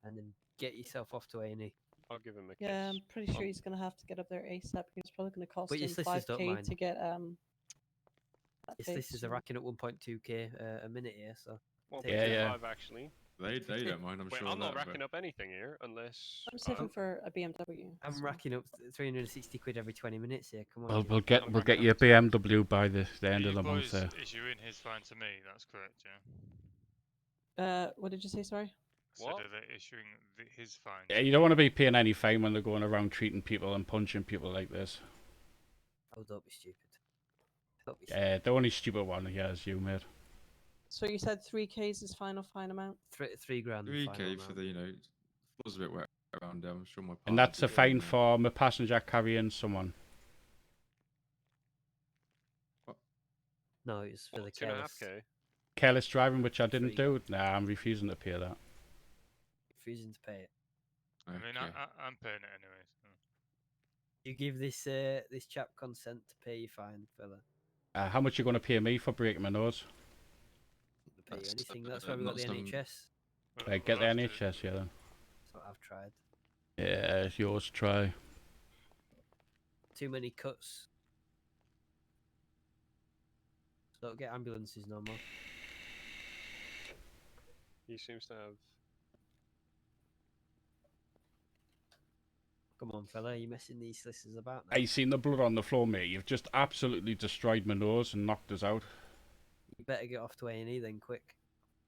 and then get yourself off to A&E. I'll give him a kiss. Yeah, I'm pretty sure he's gonna have to get up there ASAP. Because it's probably gonna cost But your him solicitors don't 5k mind. to get that Your face solicitors are done. racking up 1.2k a minute here, so. Well, take Yeah, it. yeah. 5 actually. They don't mind, I'm Wait, sure. I'm not of that, racking up anything here unless. I'm saving for a BMW. I'm so- racking up 360 quid every 20 minutes here. Come on. Well, you- we'll get you a BMW by the end of You the month boys there. issuing his fine to me. That's correct, yeah. What did you say? Sorry. So are they issuing his fines? Yeah, you don't want to be paying any fine when they're going around treating people and punching people like this. Oh, don't be stupid. Don't be Yeah, the only stupid one here is you, mate. So you said 3K is final fine amount. $3 grand. 3K for the, floor's a bit wet around there. I'm sure my And partner that's a did, fine for my passenger carrying someone. No, it's for the 2.5K. Careless driving, which I didn't do. Nah, I'm refusing to pay that. Refusing to pay it. I mean, I'm paying it anyway. So. You give this chap consent to pay your fine, fella. How much you going to pay me for breaking my nose? To pay you anything. That's why we got the NHS. Right, get the NHS, yeah, then. That's what I've tried. Yeah, it's yours, try. Too many cuts. So don't get ambulances no more. He seems to have. Come on, fella, you messing these solicitors about now? I seen the blood on the floor, mate. You've just absolutely destroyed my nose and knocked us out. You better get off to A&E then, quick.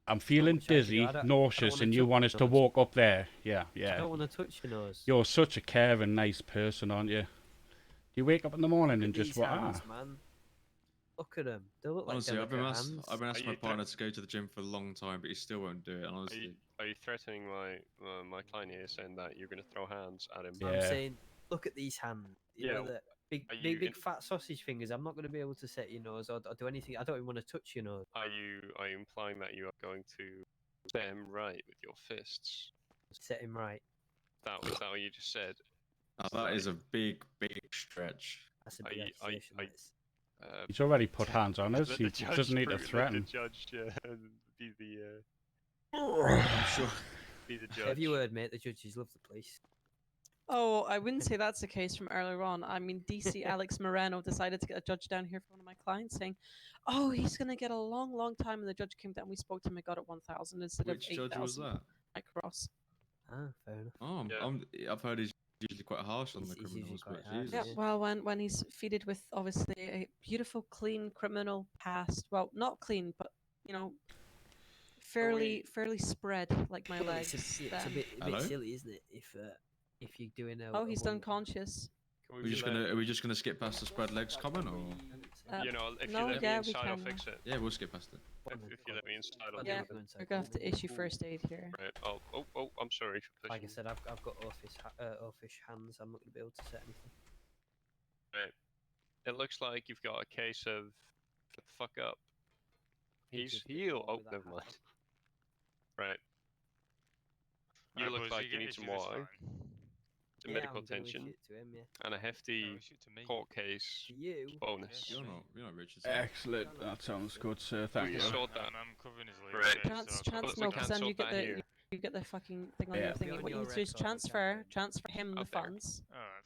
I'm feeling dizzy, nauseous, and you want us to walk up there. Yeah, yeah. I don't want to touch your nose. You're such a caring, nice person, aren't you? You wake up in the morning and just what? Hands, man. Look at them. They look Honestly, like I've been hands. asking my partner to go to the gym for a long time, but he still won't do it. And honestly, Are you threatening my client here, saying that you're going to throw hands at him? I'm saying, look at these hands. You know, the big fat sausage fingers. I'm not going to be able to set your nose or do anything. I don't even want to touch your nose. Are you implying that you are going to set him right with your fists? Set him right. Is that what you just said? now that is a big That's stretch. a big accusation. He's already put hands on us. Let He the judge doesn't need to let the threaten. judge be the. I'm sure. Be the judge. Have you heard, mate? The judges love the police. Oh, I wouldn't say that's the case from earlier on. I mean, DC Alex Moreno decided to get a judge down here for one of my clients, saying, "Oh, he's going to get a long, long time." And the judge came down. We spoke to him. and got it 1,000 instead Which of 8,000. judge was that? Mike Ross. Ah, fair enough. Oh, I've heard he's usually quite harsh on the criminals, but Jesus. Yeah, well, when he's fitted with obviously a beautiful, clean criminal past. Well, not clean, but you know, fairly spread like my legs. It's a then- bit silly, isn't it? If you're doing a. Oh, he's unconscious. Are we just gonna skip past the spread legs comment, or? If no, you let me yeah, we inside, I'll can, fix it. Yeah, we'll skip past it. If you let me inside, I'll Yeah, do it. we're gonna have to issue first aid here. Right. Oh, I'm sorry for Like I pushing. said, I've got oafish hands. I'm not going to be able to set anything. Right. It looks like you've got a case of shut the fuck up. He's healed. Oh, never mind. Right. You look like you need some water, some medical attention, to him, yeah. and a hefty court case bonus. You're not Richard. Excellent. That sounds good, sir. Thank you. Sort that. I'm covering his legs. Right. Chance, We no, can't because then sort you get that the here. you get the fucking thing on Yeah. your thing. What you need to do is transfer him the funds,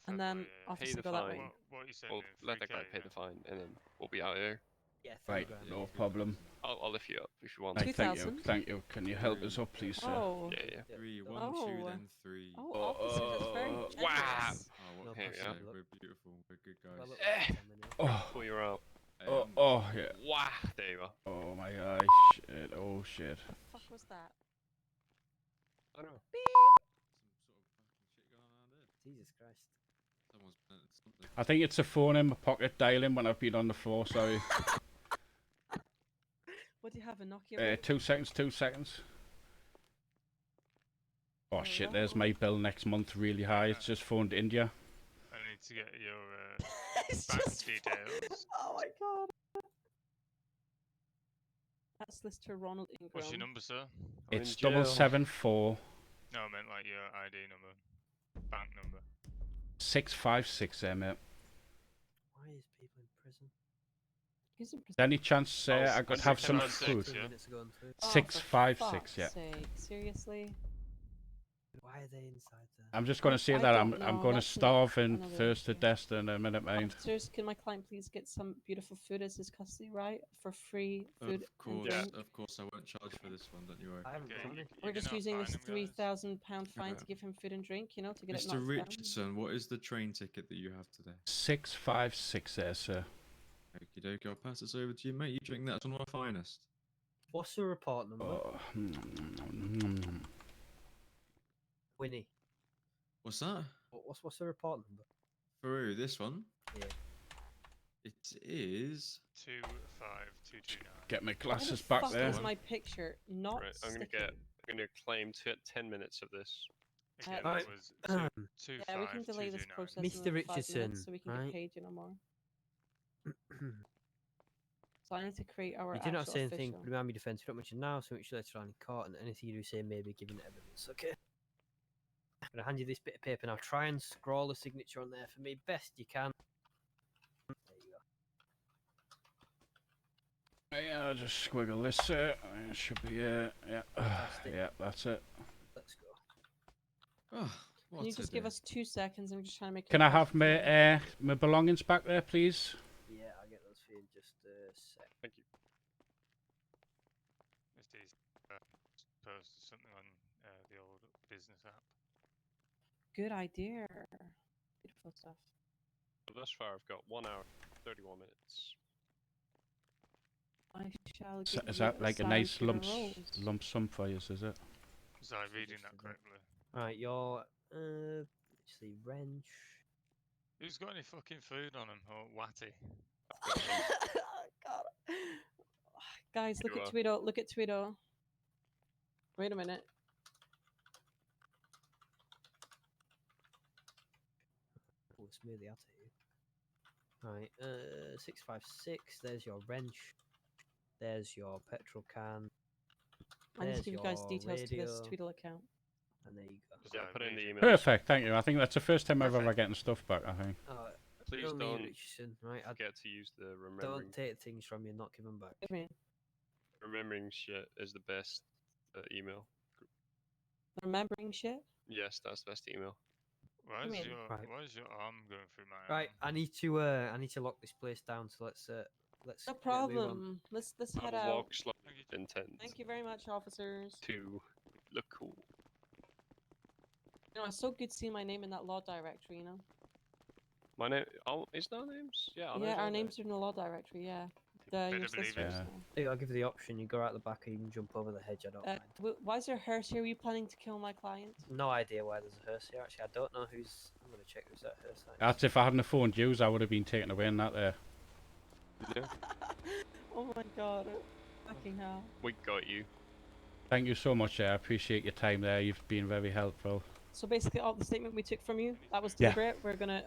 and then Pay officer the go that fine. way. What you said? Well, let that guy pay the fine, and then we'll be out here. Yeah, Right, no problem. I'll lift you up if you want. Right, thank you. 2,000? Thank you. Can you help us up, please, sir? Oh. Yeah. 3, 1, 2, then 3. Oh, officer, that's very generous. Wow. Oh, No what Here we can I are. say? We're beautiful. We're good Well, guys. look, Oh, Pull your out. oh, yeah. Wow. There you are. Oh my gosh. Shit. Oh shit. What the fuck was that? I don't know. Jesus Christ. Someone's planted something. I think it's a phone in my pocket dialing when I've been on the floor. Sorry. What do you have, a Nokia? 2 seconds. 2 seconds. Oh shit. There's my bill next month. Really high. It's just phoned India. I need to get your It's bank just details. Oh my god. That's Lister Ronald Ingram. What's your number, sir? It's 774 No, I meant like your ID number, bank number. 656. Mate. Why is people in prison? He's in Is there any chance I could have some 656, food? yeah? 2 minutes ago and through. 656. Yeah. Seriously? Why are they inside there? I'm just going to say I that don't I'm know, going to that's starve and another thirst to issue. death in a minute, mind. Officers, can my client please get some beautiful food as his custody, right? For free food and drink. Of course, I won't charge for this one. Don't you worry. I haven't got any. We're just using this £3,000 fine to give him food and drink, you know, to get it Mr. knocked down. Richardson, what is the train ticket that you have today? 656 there, sir. Okie dokie, I'll pass this over to you, mate. You drink that, it's one of my finest. What's the report number? Winnie. What's that? What's the report number? Through this one? Yeah. It is 25229. Get my Why glasses the back fuck there. is my picture not Right, I'm sticking? gonna claim 10 minutes of this. Again, Right. that was Yeah, we can delay this 25229. process Mr. another 5 Richardson, minutes so we can right? get paid, you know, more. So I need to create our You do not actual say anything, official. but remind me defense. You don't mention now, so much later on in court, and anything you do say may be given evidence. Okay. I'm gonna hand you this bit of paper now. Try and scroll a signature on there for me, best you can. There you go. Yeah, I'll just squiggle this. It should be yeah, yeah, that's it. Let's go. Oh, Can you just give us 2 seconds? I'm just trying to make. Can I have my belongings back there, please? Yeah, I'll get those for you in just a sec. Thank you. Misty's posted something on the old business app. Good idea. Beautiful stuff. Thus far, I've got 1 hour, 31 minutes. I shall Is give that, is you that like a sign nice for your lump rolls. lump sum for you? Is it? Was I reading that correctly? Right, your actually wrench. Who's got any fucking food on him? Or Watty? God. Guys, look You at are. Tweedo. Look at Tweedo. Wait a minute. Oh, smoothie, I'll take you. Right, 656. There's your wrench. There's your petrol can. I need to There's give you guys your details to this radio, Tweedle account. and there you go. Yeah, put in the email. Perfect, thank you. I think that's the first time I've ever getting stuff back. I think. Please Bill don't Richardson, right? I forget to use the remembering. don't take things from you, not give them back. Remembering shit is the best email. Remembering shit? Yes, that's the best email. Why You is mean- your Right. why is your arm going through my Right, arm? I need to lock this place down. So let's No get a move on. problem. Let's I head will out. walk slowly with intent Thank you very much, officers. to look cool. You know, it's so good seeing my name in that law directory. You know. My name. Oh, is there names? Yeah, Yeah, our names are in the law directory. Yeah. Your sisters. Hey, I'll give you the option. You go out the back, or you can jump over the hedge. I don't mind. Why is there a hearse here? Were you planning to kill my client? No idea why there's a hearse here. Actually, I don't know who's. I'm gonna check who's that hearse. That's if I hadn't phoned you, I would have been taken away in that there. Yeah. Oh my god. Fucking hell. We got you. Thank you so much. I appreciate your time there. You've been very helpful. So basically, all the statement we took from you, that was Yeah. deliberate. We're gonna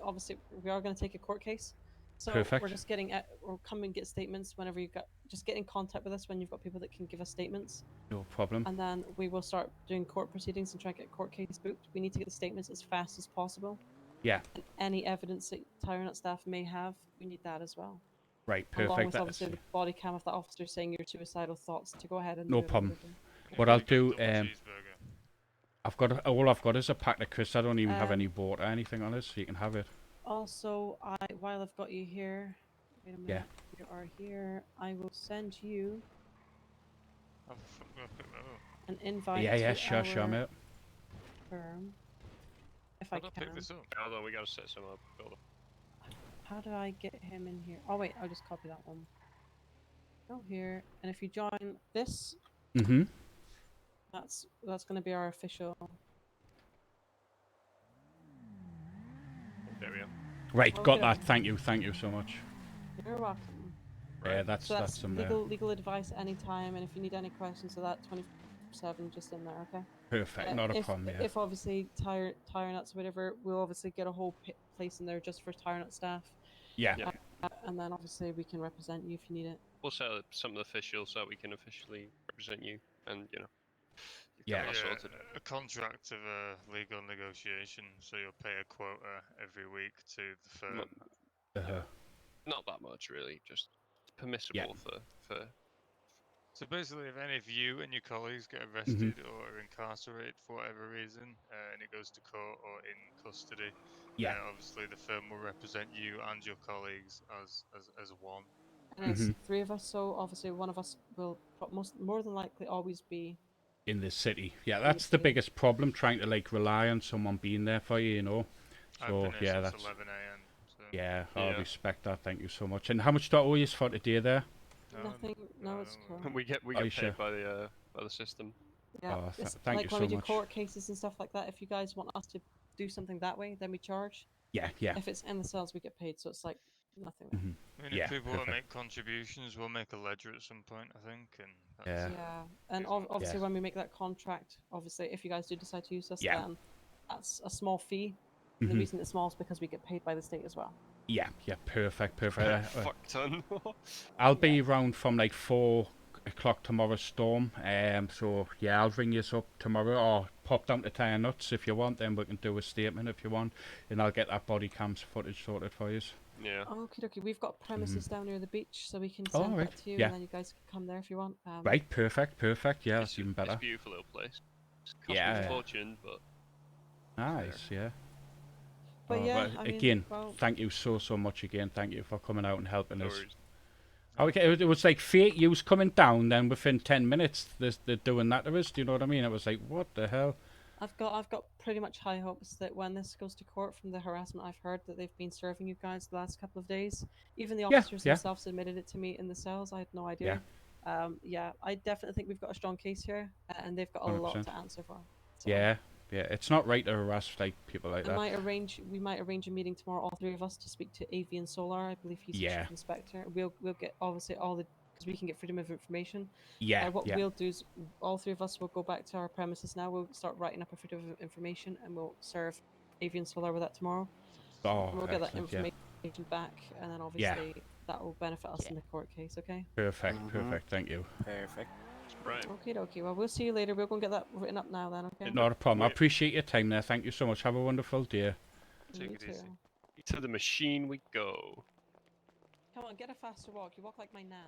we are gonna take a court case. So Perfect. we're just getting or come and get statements whenever you got. Just get in contact with us when you've got people that can give us statements. No problem. And then we will start doing court proceedings and try to get court case booked. We need to get the statements as fast as possible. Yeah. And any evidence that Tyrant staff may have, we need that as well. Right. Along Perfect. with obviously the body cam of the officer saying your suicidal thoughts to go ahead and No do it problem. over there. What I'll do, I've got all I've got is a pack of crisps. I don't even have any water or anything on it, so you can have it. Also, while I've got you here, wait a minute. Yeah. You are here. I will send you an invite. Yeah, to sure, our mate. firm. If How I do can. I pick this up? Hold on, we gotta set some up. Hold on. How do I get him in here? Oh wait, I'll just copy that one. Go here, and if you join this, Mm-hmm. that's going to be our official. There we go. Right, Oh, got good. that. Thank you so much. You're welcome. Yeah, that's So that's some there. legal advice anytime, and if you need any questions of that, 24/7, just in there, okay? Perfect, not a if, problem. Yeah. If obviously tire nuts or whatever, we'll obviously get a whole place in there just for tire nut staff. Yeah. And then obviously we can represent you if you need it. We'll set up something official so that we can officially represent you, and you know. Yeah. A contract of a legal negotiation, so you'll pay a quota every week to the firm. Not that much, really. Just permissible for. So basically, if any of you and your colleagues get arrested or are incarcerated for whatever reason, and it goes to court or in custody, obviously the firm will represent you and your colleagues as one. And it's 3 of us, so obviously one of us will more than likely always be In the city. Yeah, that's the biggest problem. Trying to like rely on someone being there for you, you know. I've So been here yeah, since that's 11 a.m. So. yeah. I respect that. Thank you so much. And how much do I owe you for today there? Nothing. No, it's cool. we get Are you paid sure? by the system. Yeah, Oh, it's thank like you when so we do much. court cases and stuff like that. If you guys want us to do something that way, then we charge. Yeah, yeah. If it's in the cells, we get paid. So it's like nothing. There. I mean, Yeah, if people want to perfect. make contributions, we'll make a ledger at some point, I think, and Yeah. Yeah, and obviously when we make that contract, obviously if you guys do decide to use us, Yeah. then that's a small fee. And the Mhm. reason it's small is because we get paid by the state as well. Yeah, yeah, perfect, perfect. Fuck ton. I'll be around from like 4 o'clock tomorrow, Storm. So yeah, I'll ring you up tomorrow, or pop down to Tire Nuts if you want. Then we can do a statement if you want, and I'll get that body cam footage sorted for you. Yeah. Okay, okay. We've got premises down near the beach, so we can Oh, send right. that to you, Yeah. and then you guys can come there if you want. Right, perfect, perfect. Yeah, that's even It's better. a beautiful little place. Cost me Yeah. a fortune, but Nice, yeah. But Oh, yeah, but I mean, again, well, thank you so much again. Thank you for coming out and helping no us. worries. Okay, it was like fake use coming down. Then within 10 minutes, they're doing that to us. Do you know what I mean? It was like, what the hell? I've got pretty much high hopes that when this goes to court, from the harassment I've heard, that they've been serving you guys the last couple of days. Even the Yeah, officers yeah. themselves admitted it to me in the cells. I had no Yeah. idea. Yeah, I definitely think we've got a strong case here, and they've got a lot 100%. to answer for. So Yeah, yeah. It's not right to harass like people like we that. might arrange a meeting tomorrow, all three of us, to speak to Avian Solar. I believe he's the Yeah. chief inspector. We'll get obviously all the, because we can get freedom of information. Yeah, What yeah. we'll do is all three of us will go back to our premises now. We'll start writing up a freedom of information, and we'll serve Avian Solar with that tomorrow. Oh, And we'll get that excellent, yeah. information back, and then obviously that will benefit us in the court case. Okay. Perfect, perfect. Thank you. Perfect. Right. Okay, okay. Well, we'll see you later. We're going to get that written up now then. Okay. Not a problem. I Wait. appreciate your time there. Thank you so much. Have a wonderful day. Take Me it too. easy. To the machine we go. Come on, get a faster walk. You walk like my nan.